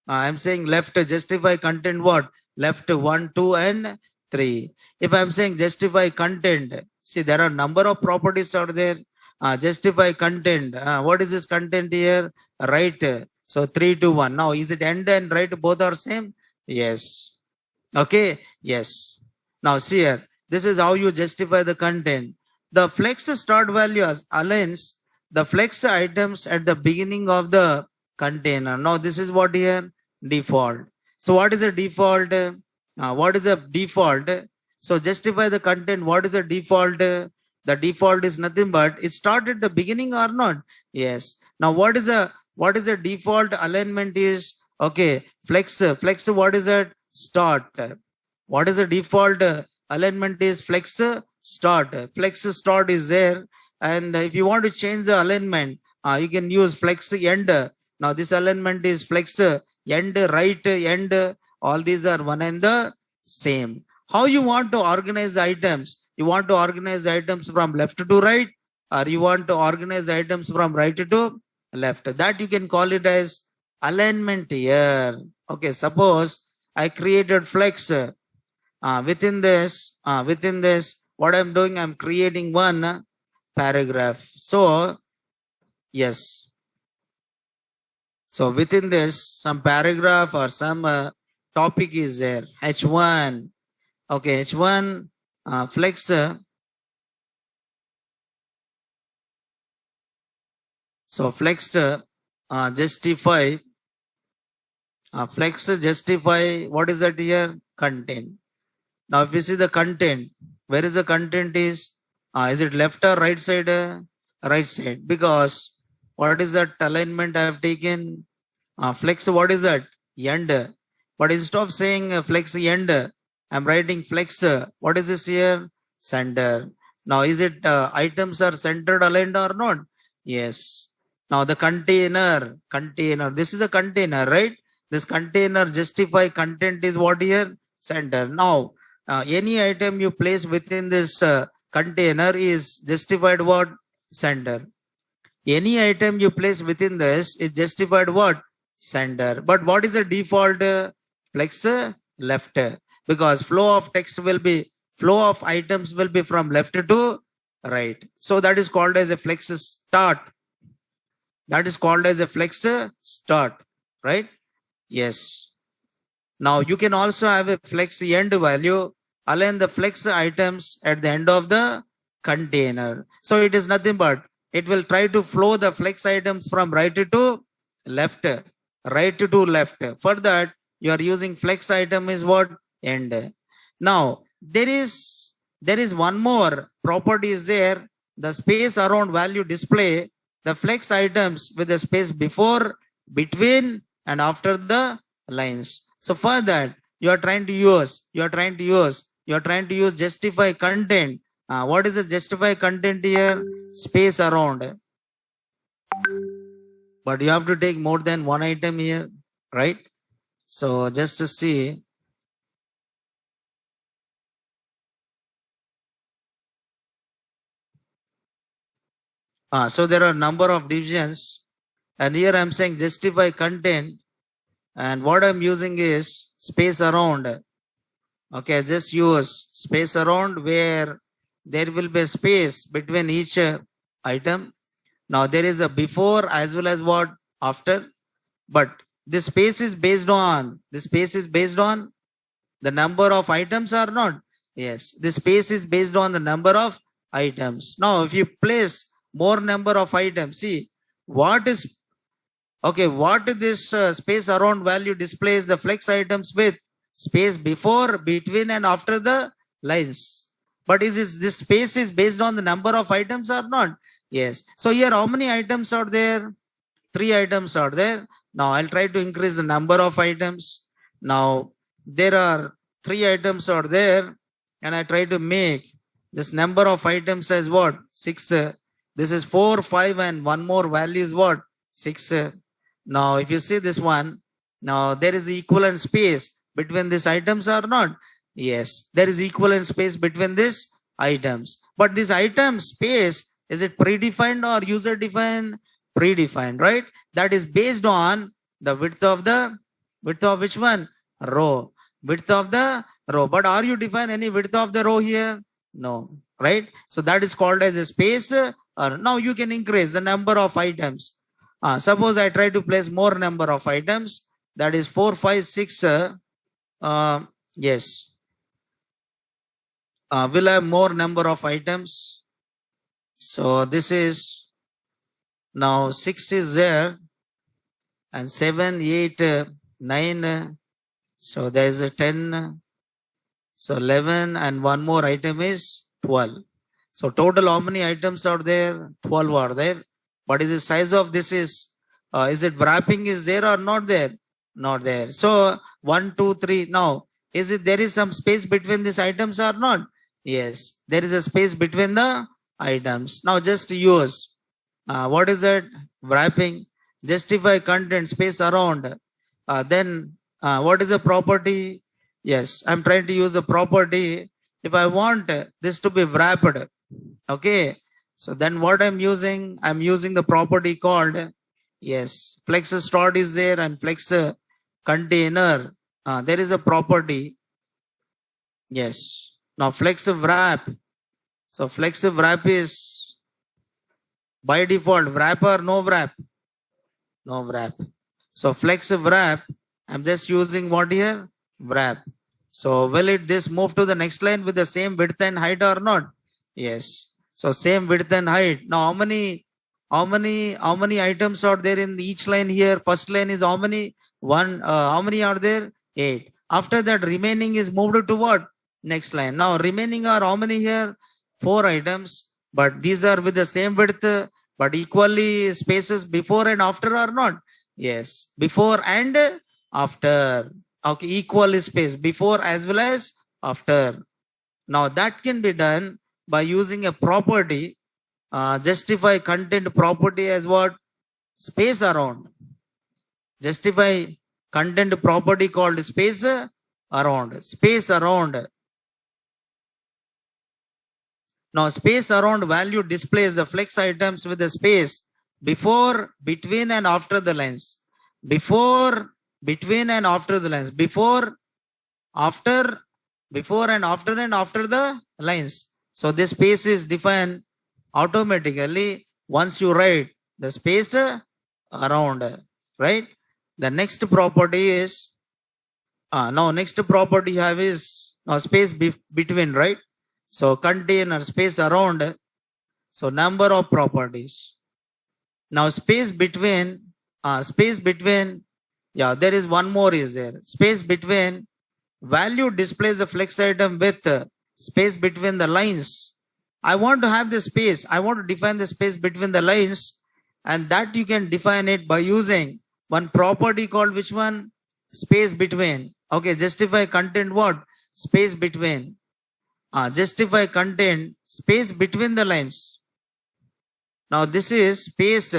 A: I'm saying left, justify content what? Left 1, 2, and 3. If I'm saying justify content, see there are number of properties out there. Justify content. What is this content here? Right. So 3, 2, 1. Now, is it end and right both are same? Yes. Okay. Yes. Now, see here. This is how you justify the content. The flex start value aligns the flex items at the beginning of the container. Now, this is what here? Default. So, what is the default? What is the default? So, justify the content. What is the default? The default is nothing but it started at the beginning or not? Yes. Now, what is the default alignment is? Okay. Flex. What is it? Start. What is the default alignment is? Flex start. Flex start is there. And if you want to change the alignment, you can use flex end. Now this alignment is flex end, right end. All these are one and the same. How you want to organize items? You want to organize items from left to right, or you want to organize items from right to left. That you can call it as alignment here. Okay, suppose I created flex. Within this, what I'm doing, I'm creating one paragraph. So, yes. So, within this, some paragraph or some topic is there. H1. Okay, H1 flex. So, flex justify. Flex justify. What is that here? Content. Now, if you see the content, where is the content is? Is it left or right side? Right side. Because what is that alignment I have taken? Flex, what is that? End. But instead of saying flex end, I'm writing flex. What is this here? Center. Now, is it items are centered, aligned or not? Yes. Now, the container. This is a container, right? This container justify content is what here? Center. Now, any item you place within this container is justified what? Center. Any item you place within this is justified what? Center. But what is the default? Flex left. Because flow of items will be from left to right. So that is called as a flex start. That is called as a flex start. Right? Yes. Now you can also have a flex end value. Align the flex items at the end of the container. So it is nothing but it will try to flow the flex items from right to left. Right to left. For that, you are using flex item is what? End. Now, there is one more property is there. The space around value display the flex items with the space before, between, and after the lines. So for that, you are trying to use justify content. What is the justify content here? Space around. But you have to take more than one item here, right? So just to see, So there are number of divisions, and here I'm saying justify content, and what I'm using is space around. Okay, just use space around where there will be a space between each item. Now there is a before as well as what after, but this space is based on the number of items or not. Yes, the space is based on the number of items. Now if you place more number of items, see what is okay, what this space around value displays the flex items with space before, between and after the lines. But this space is based on the number of items or not? Yes. So here how many items are there? 3 items are there. Now I'll try to increase the number of items. Now there are 3 items are there, and I try to make this number of items as what? 6. This is 4, 5, and one more value is what? 6. Now if you see this one, now there is equivalent space between these items or not? Yes, there is equivalent space between these items. But this item space, is it predefined or user defined? Predefined, right? That is based on the width of which one? Row. Width of the row. But are you define any width of the row here? No, right? So that is called as a space. Or now you can increase the number of items. Suppose I try to place more number of items. That is 4, 5, 6. Yes. Will have more number of items. So this is now 6 is there, and 7, 8, 9. So there is a 10. So 11, and one more item is 12. So total how many items are there? 12 are there. What is the size of this is it wrapping is there or not there? Not there. So 1, 2, 3. Now is it there is some space between these items or not? Yes, there is a space between the items. Now just use what is that? Wrapping. Justify content space around. Then what is a property? Yes, I'm trying to use a property. If I want this to be wrapped, okay, so then what I'm using the property called, yes, flex start is there, and flex container. There is a property. Yes. Now flex wrap. So flex wrap is by default wrap or no wrap? No wrap. So flex wrap, I'm just using what here? Wrap. So will it this move to the next line with the same width and height or not? Yes. So same width and height. Now how many items are there in each line here? First line is how many? 1. How many are there? 8. After that remaining is moved to what? Next line. Now remaining are how many here? 4 items. But these are with the same width, but equally spaces before and after or not? Yes. Before and after. Okay, equal space before as well as after. Now that can be done by using a property. Justify content property as what? Space around. Justify content property called space around. Space around. Now space around value displays the flex items with the space before, between and after the lines. Before, between and after the lines. Before, after, before and after the lines. So this space is defined automatically once you write the space around, right? The next property is now next property you have is now space between, right? So container space around. So number of properties. Now space between, yeah, there is one more is there. Space between value displays the flex item with space between the lines. I want to have the space. I want to define the space between the lines, and that you can define it by using one property called which one? Space between. Okay, justify content what? Space between. Justify content space between the lines. Now this is space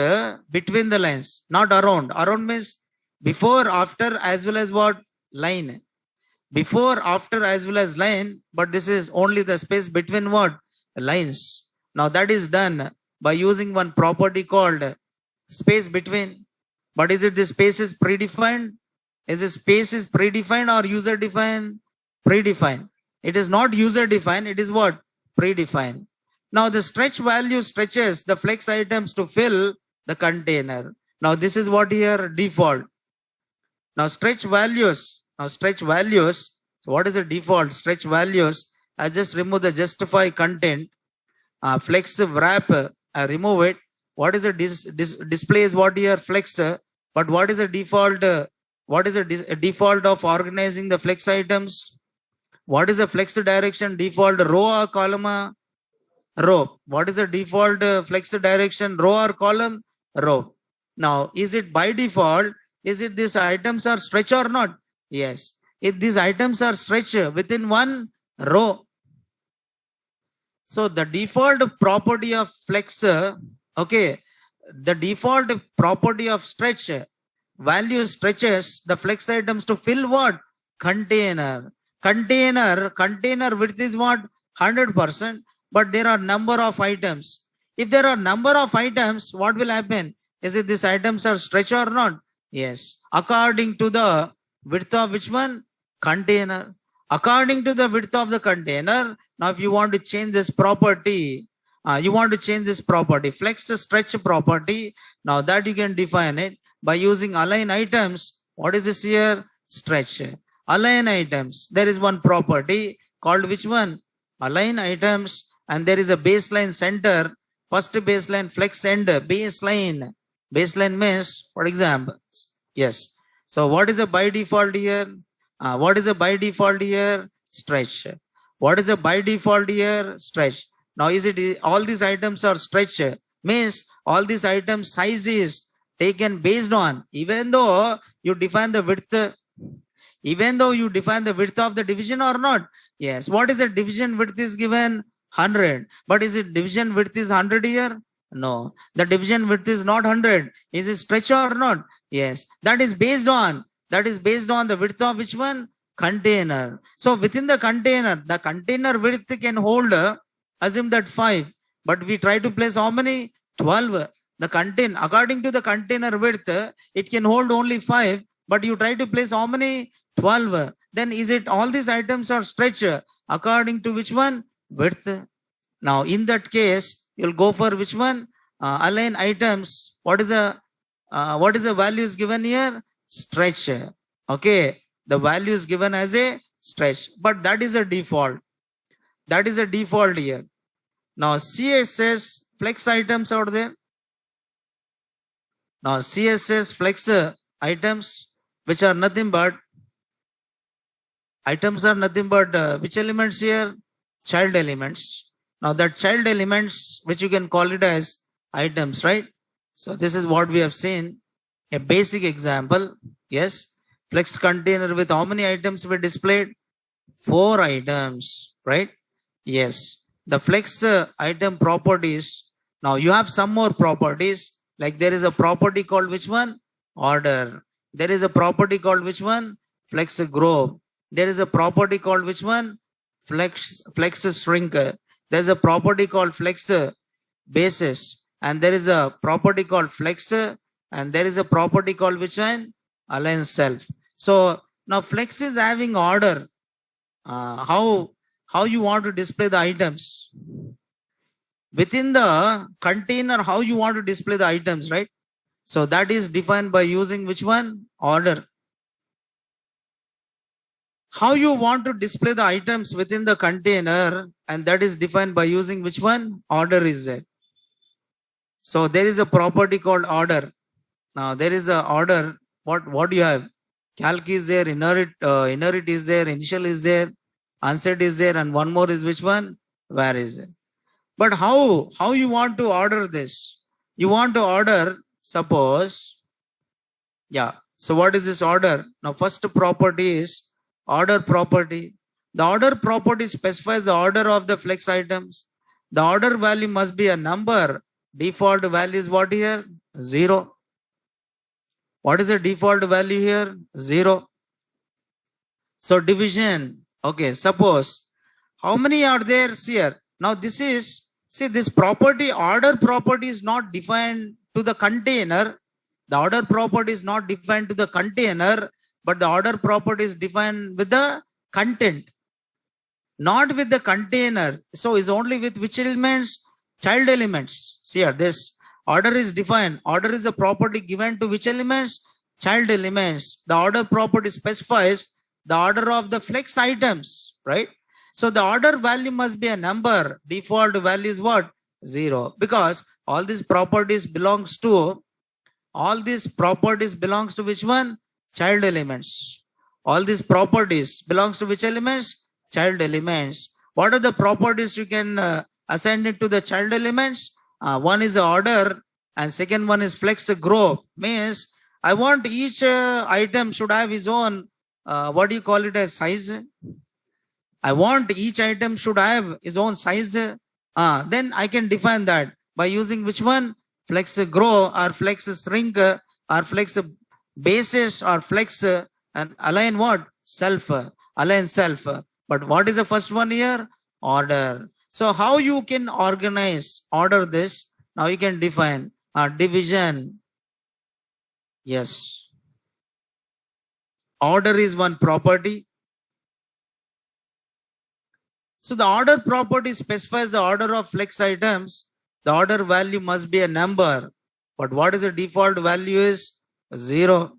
A: between the lines, not around. Around means before, after as well as what? Line. Before, after as well as line, but this is only the space between what? Lines. Now that is done by using one property called space between. But is it the space is predefined? Is the space is predefined or user defined? Predefined. It is not user defined. It is what? Predefined. Now the stretch value stretches the flex items to fill the container. Now this is what here default. Now stretch values. So what is the default stretch values? I just remove the justify content. Flex wrap. I remove it. What is the display is what here flex. But what is the default? What is the default of organizing the flex items? What is the flex direction default? Row or column? Row. What is the default flex direction? Row or column? Row. Now, is it by default? Is it these items are stretch or not? Yes. If these items are stretch within one row. So the default property of flex, okay, the default property of stretch value stretches the flex items to fill what? Container. Container width is what? 100%. But there are number of items. If there are number of items, what will happen? Is it these items are stretch or not? Yes. According to the width of which one? Container. According to the width of the container. Now, if you want to change this property, flex stretch property. Now that you can define it by using align items. What is this here? Stretch. Align items. There is one property called which one? Align items. And there is a baseline center. First baseline flex end baseline. Baseline means, for example, yes. So what is a by default here? What is a by default here? Stretch. What is a by default here? Stretch. Now is it all these items are stretch? Means all these items size is taken based on, even though you define the width of the division or not. Yes. What is the division width is given? 100. But is it division width is 100 here? No. The division width is not 100. Is it stretch or not? Yes. That is based on the width of which one? Container. So within the container width can hold, assume that 5. But we try to place how many? 12. According to the container width, it can hold only 5. But you try to place how many? 12. Then is it all these items are stretch according to which one? Width. Now in that case, you'll go for which one? Align items. What is the value is given here? Stretch. Okay. The value is given as a stretch. But that is a default. That is a default here. Now CSS flex items out there. Now CSS flex items, which are nothing but which elements here? Child elements. Now that child elements, which you can call it as items, right? So this is what we have seen. A basic example. Yes. Flex container with how many items were displayed? 4 items, right? Yes. The flex item properties. Now you have some more properties. Like there is a property called which one? Order. There is a property called which one? Flex group. There is a property called which one? Flex shrink. There's a property called flex basis. And there is a property called flex. And there is a property called which one? Align self. So now flex is having order. How you want to display the items? Within the container, how you want to display the items, right? So that is defined by using which one? Order. How you want to display the items within the container, and that is defined by using which one? Order is there. So there is a property called order. Now there is a order. What do you have? Calc is there, inherit is there, initial is there, unset is there, and one more is which one? Where is it? But how you want to order this? You want to order, suppose, yeah. So what is this order? Now first property is order property. The order property specifies the order of the flex items. The order value must be a number. Default value is what here? 0. What is the default value here? 0. So division. Okay, suppose how many are there here? Now this is See, this property, order property is not defined to the container. The order property is not defined to the container, but the order property is defined with the content, not with the container. So is only with which elements? Child elements. See here, this order is defined. Order is a property given to which elements? Child elements. The order property specifies the order of the flex items, right? So the order value must be a number. Default value is what? 0. Because all these properties belongs to which one? Child elements. All these properties belongs to which elements? Child elements. What are the properties you can assign it to the child elements? One is the order and second one is flex grow. Means I want each item should have his own, what do you call it as size? I want each item should have his own size. Then I can define that by using which one? Flex grow or flex shrink or flex basis or flex and align what? Self. Align self. But what is the first one here? Order. So how you can organize, order this? Now you can define division. Yes. Order is one property. So the order property specifies the order of flex items. The order value must be a number. But what is the default value is 0.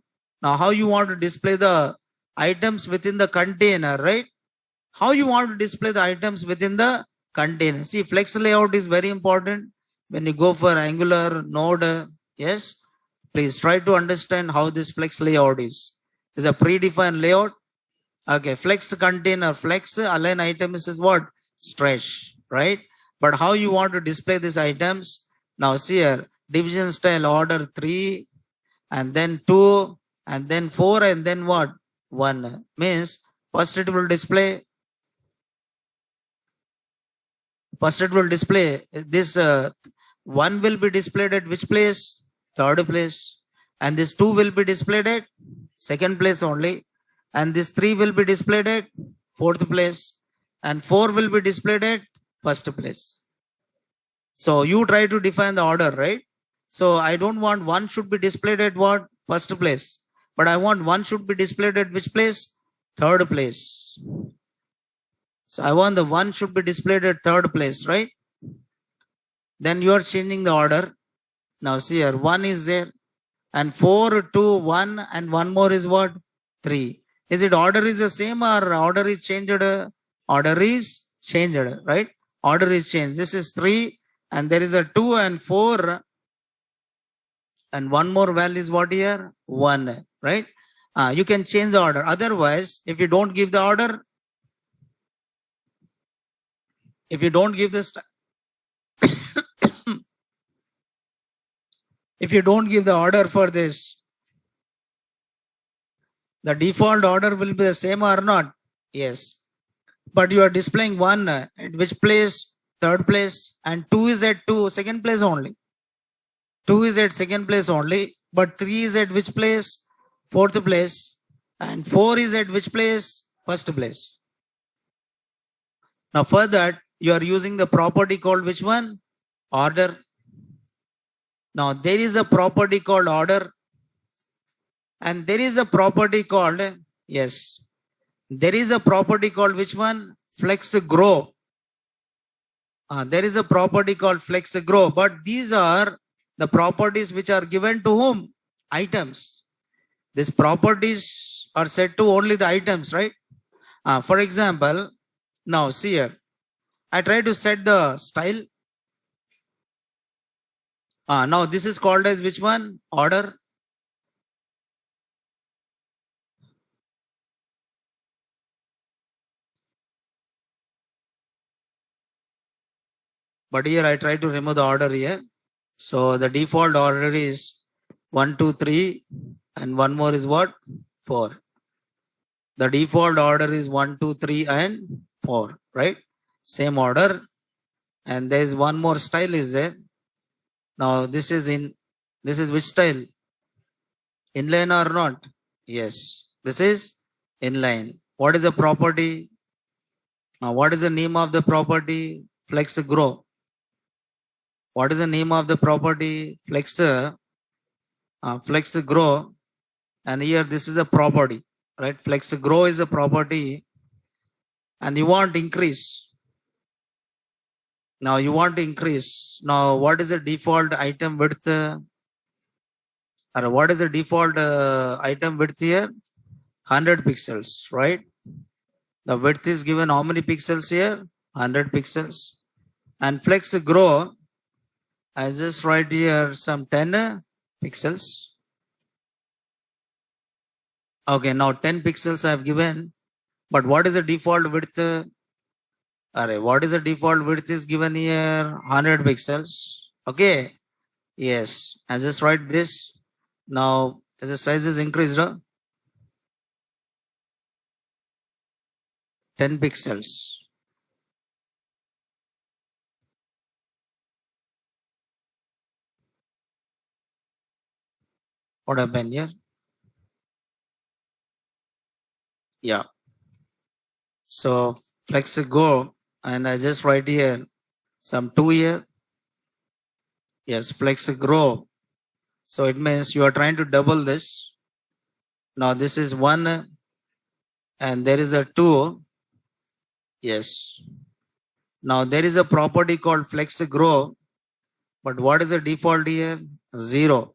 A: Now how you want to display the items within the container, right? How you want to display the items within the container. See, flex layout is very important when you go for Angular node. Yes, please try to understand how this flex layout is. It's a predefined layout. Okay, flex container, flex align items is what? Stretch, right? But how you want to display these items? Now see here, division style order 3 and then 2 and then 4 and then what? 1. Means first it will display this 1 will be displayed at which place? Third place. And this 2 will be displayed at second place only. And this 3 will be displayed at fourth place. And 4 will be displayed at first place. So you try to define the order, right? So I don't want 1 should be displayed at what? First place. But I want 1 should be displayed at which place? Third place. So I want the 1 should be displayed at third place, right? Then you are changing the order. Now see here, 1 is there. And 4, 2, 1 and 1 more is what? 3. Is it order is the same or order is changed? Order is changed, right? Order is changed. This is 3 and there is a 2 and 4 and 1 more value is what here? 1, right? You can change the order. Otherwise, if you don't give the order, if you don't give this, if you don't give the order for this, the default order will be the same or not? Yes. But you are displaying 1 at which place? Third place. And 2 is at second place only. 2 is at second place only. But 3 is at which place? Fourth place. And 4 is at which place? First place. Now for that, you are using the property called which one? Order. Now there is a property called order. And there is a property called, yes, there is a property called which one? Flex grow. There is a property called flex grow. But these are the properties which are given to whom? Items. These properties are set to only the items, right? For example, now see here. I try to set the style. Now this is called as which one? Order. But here I try to remove the order here. So the default order is 1, 2, 3 and 1 more is what? 4. The default order is 1, 2, 3 and 4, right? Same order. And there is 1 more style is there. Now this is which style? Inline or not? Yes. This is inline. What is the property? Now what is the name of the property? Flex grow. What is the name of the property? Flex, flex grow. And here this is a property, right? Flex grow is a property, and you want increase. Now you want to increase. Now what is the default item width? Or what is the default item width here? 100 pixels, right? The width is given how many pixels here? 100 pixels. And flex grow, I just write here some 10 pixels. Okay, now 10 pixels I have given. But what is the default width? What is the default width is given here? 100 pixels. Okay. Yes. I just write this. Now, as the size is increased, 10 pixels. What happened here? Yeah. So flex go, and I just write here some 2 here. Yes, flex grow. So it means you are trying to double this. Now this is 1 and there is a 2. Yes. Now there is a property called flex grow. But what is the default here? 0.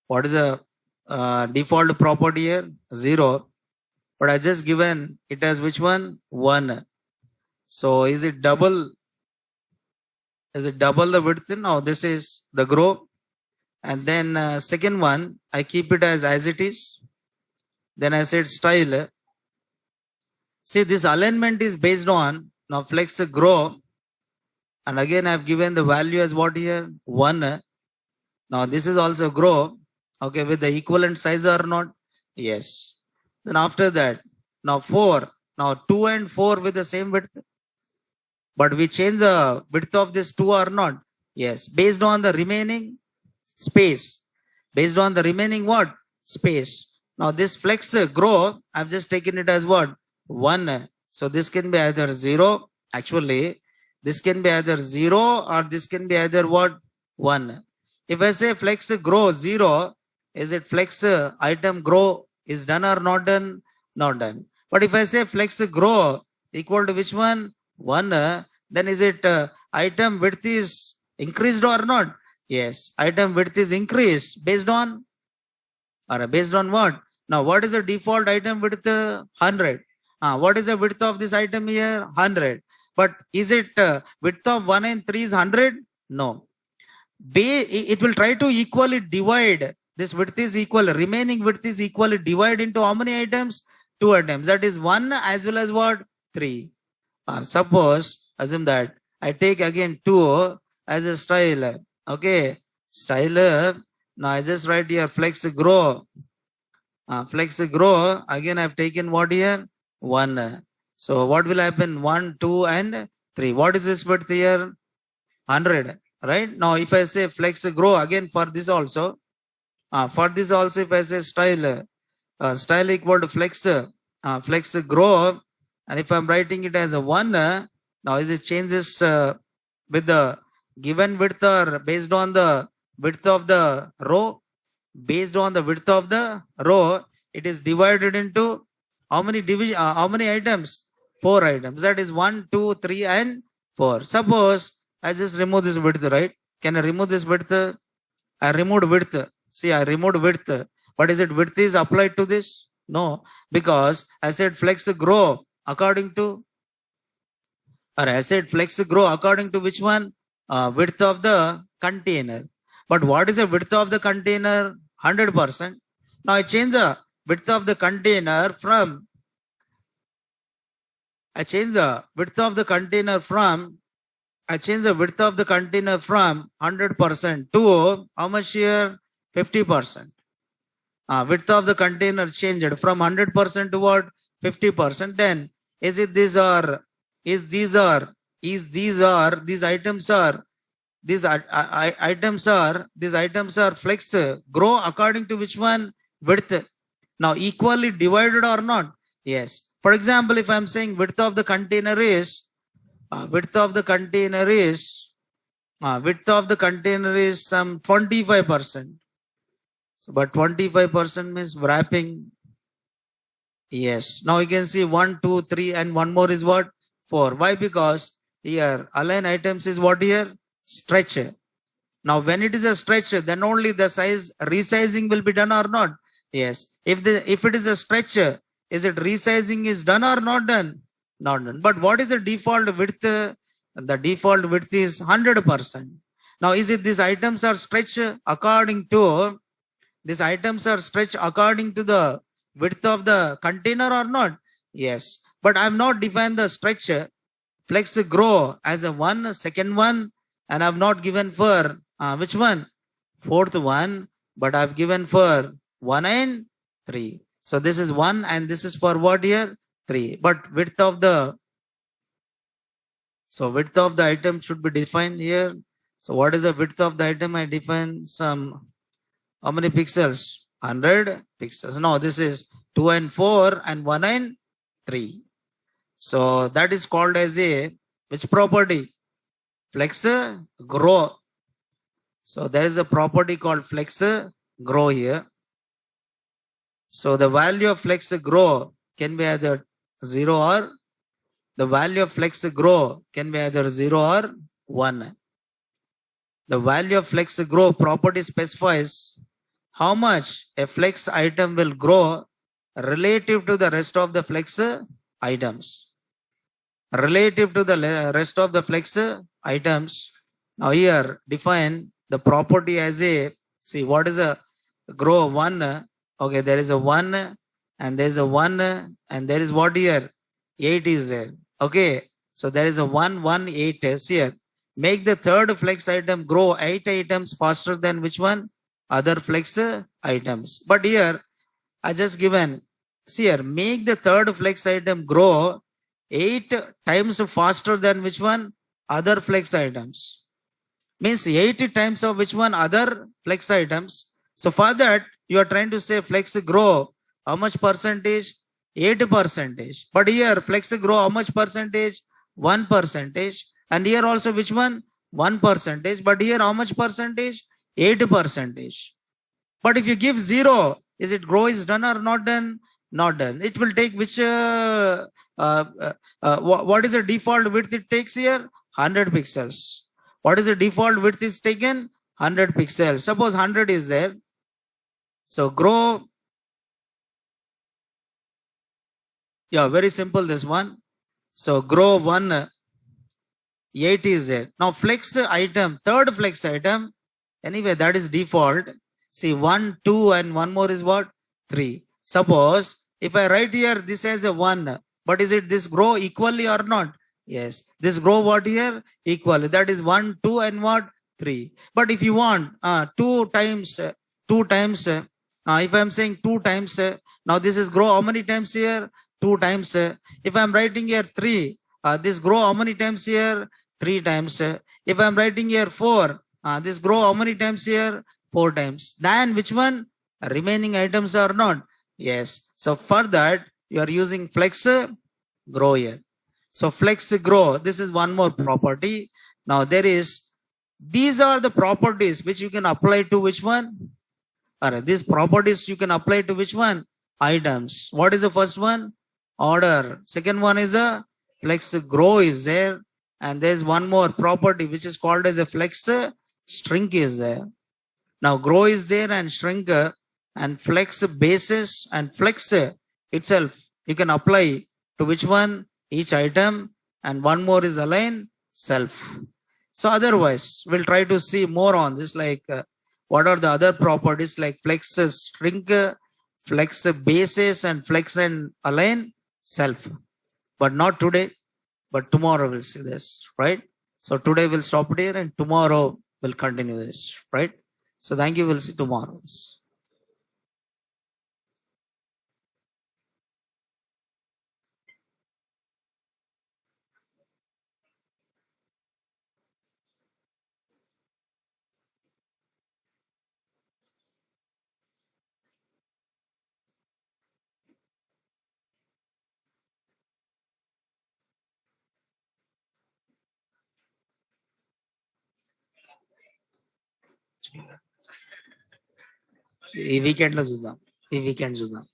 A: What is the default property here? 0. But I just given it as which one? 1. So is it double? Is it double the width? Now this is the grow. And then second one, I keep it as it is. Then I said style. See, this alignment is based on now flex grow. And again, I've given the value as what here? 1. Now this is also grow. Okay, with the equivalent size or not? Yes. Then after that, now 4. Now 2 and 4 with the same width. But we change the width of this 2 or not? Yes. Based on the remaining space. Based on the remaining what? Space. Now this flex grow, I've just taken it as what? 1. So this can be either 0. Actually, this can be either 0 or this can be either what? 1. If I say flex grow 0, is it flex item grow is done or not done? Not done. But if I say flex grow equal to which one? 1, then is it item width is increased or not? Yes, item width is increased based on, or based on what? Now, what is the default item width? 100. What is the width of this item here? 100. But is it width of 1 and 3 is 100? No. It will try to equally divide. This width is equal. Remaining width is equally divided into how many items? 2 items. That is 1 as well as what? 3. Suppose, assume that I take again 2 as a style. Okay. Style. Now I just write here flex grow. Flex grow. Again I've taken what here? 1. So what will happen? 1, 2 and 3. What is this width here? 100. Right? Now if I say flex grow again for this also. For this also if I say style. Style equal to flex. Flex grow. And if I'm writing it as a 1, now is it changes with the given width or based on the width of the row? Based on the width of the row, it is divided into how many division? How many items? 4 items. That is 1, 2, 3, and 4. Suppose I just remove this width, right? Can I remove this width? I removed width. See, I removed width. But is it width is applied to this? No, because I said flex grow according to, or I said flex grow according to which one? Width of the container. But what is the width of the container? 100%. Now I change the width of the container from, I change the width of the container from 100% to how much here? 50%. Width of the container changed from 100% to what? 50%. Then is it these are, is these are, is these are, these items are, these items are flex grow according to which one? Width. Now equally divided or not? Yes. For example, if I'm saying width of the container is Width of the container is some 25%. So, but 25% means wrapping. Yes. Now you can see 1, 2, 3, and one more is what? 4. Why? Because here align items is what here? Stretch. Now when it is a stretch, then only the size resizing will be done or not? Yes. If it is a stretch, is it resizing is done or not done? Not done. But what is the default width? The default width is 100%. Now is it these items are stretched according to the width of the container or not? Yes. But I have not defined the stretch flex grow as a one, second one, and I have not given for which one? Fourth one, but I've given for 1 and 3. So this is 1 and this is for what here? 3. But width of the item should be defined here. So what is the width of the item? I define some how many pixels? 100 pixels. No, this is 2 and 4 and 1 and 3. So that is called as a which property? Flex grow. So there is a property called flex grow here. So the value of flex grow can be either 0 or the value of flex grow can be either 0 or 1. The value of flex grow property specifies how much a flex item will grow relative to the rest of the flex items. Relative to the rest of the flex items. Now here define the property as a, see what is a grow 1. Okay, there is a 1 and there is a 1 and there is what here? 8 is there. Okay, so there is a 1, 1, 8 is here. Make the third flex item grow 8 items faster than which one? Other flex items. But here I just given, see here, make the third flex item grow 8 times faster than which one? Other flex items. Means 8 times of which one? Other flex items. So for that, you are trying to say flex grow how much percentage? 8%. But here flex grow how much percentage? 1%. And here also which one? 1%. But here how much percentage? 8%. But if you give 0, is it grow is done or not done? Not done. It will take which, what is the default width it takes here? 100 pixels. What is the default width is taken? 100 pixels. Suppose 100 is there. So grow. Yeah, very simple this one. So grow 1, 8 is there. Now flex item, third flex item. Anyway, that is default. See 1, 2 and one more is what? 3. Suppose if I write here this as a 1, but is it this grow equally or not? Yes. This grow what here? Equally. That is 1, 2 and what? 3. But if you want 2 times, if I am saying 2 times, now this is grow how many times here? 2 times. If I am writing here 3, this grow how many times here? 3 times. If I am writing here 4, this grow how many times here? 4 times. Then which one? Remaining items are not. Yes. So for that, you are using flex grow here. So flex grow, this is one more property. Now there is, these are the properties which you can apply to which one? Alright, these properties you can apply to which one? Items. What is the first one? Order. Second one is a flex grow is there. And there's one more property which is called as a flex shrink is there. Now grow is there and shrink and flex basis and flex itself you can apply to which one? Each item, and one more is align self. So otherwise we'll try to see more on this, like what are the other properties like flex shrink, flex basis and flex and align self. But not today, but tomorrow we'll see this, right? So today we'll stop here and tomorrow we'll continue this, right? So thank you. We'll see tomorrow. ఈ weekend లో చూద్దాం. ఈ weekend చూద్దాం.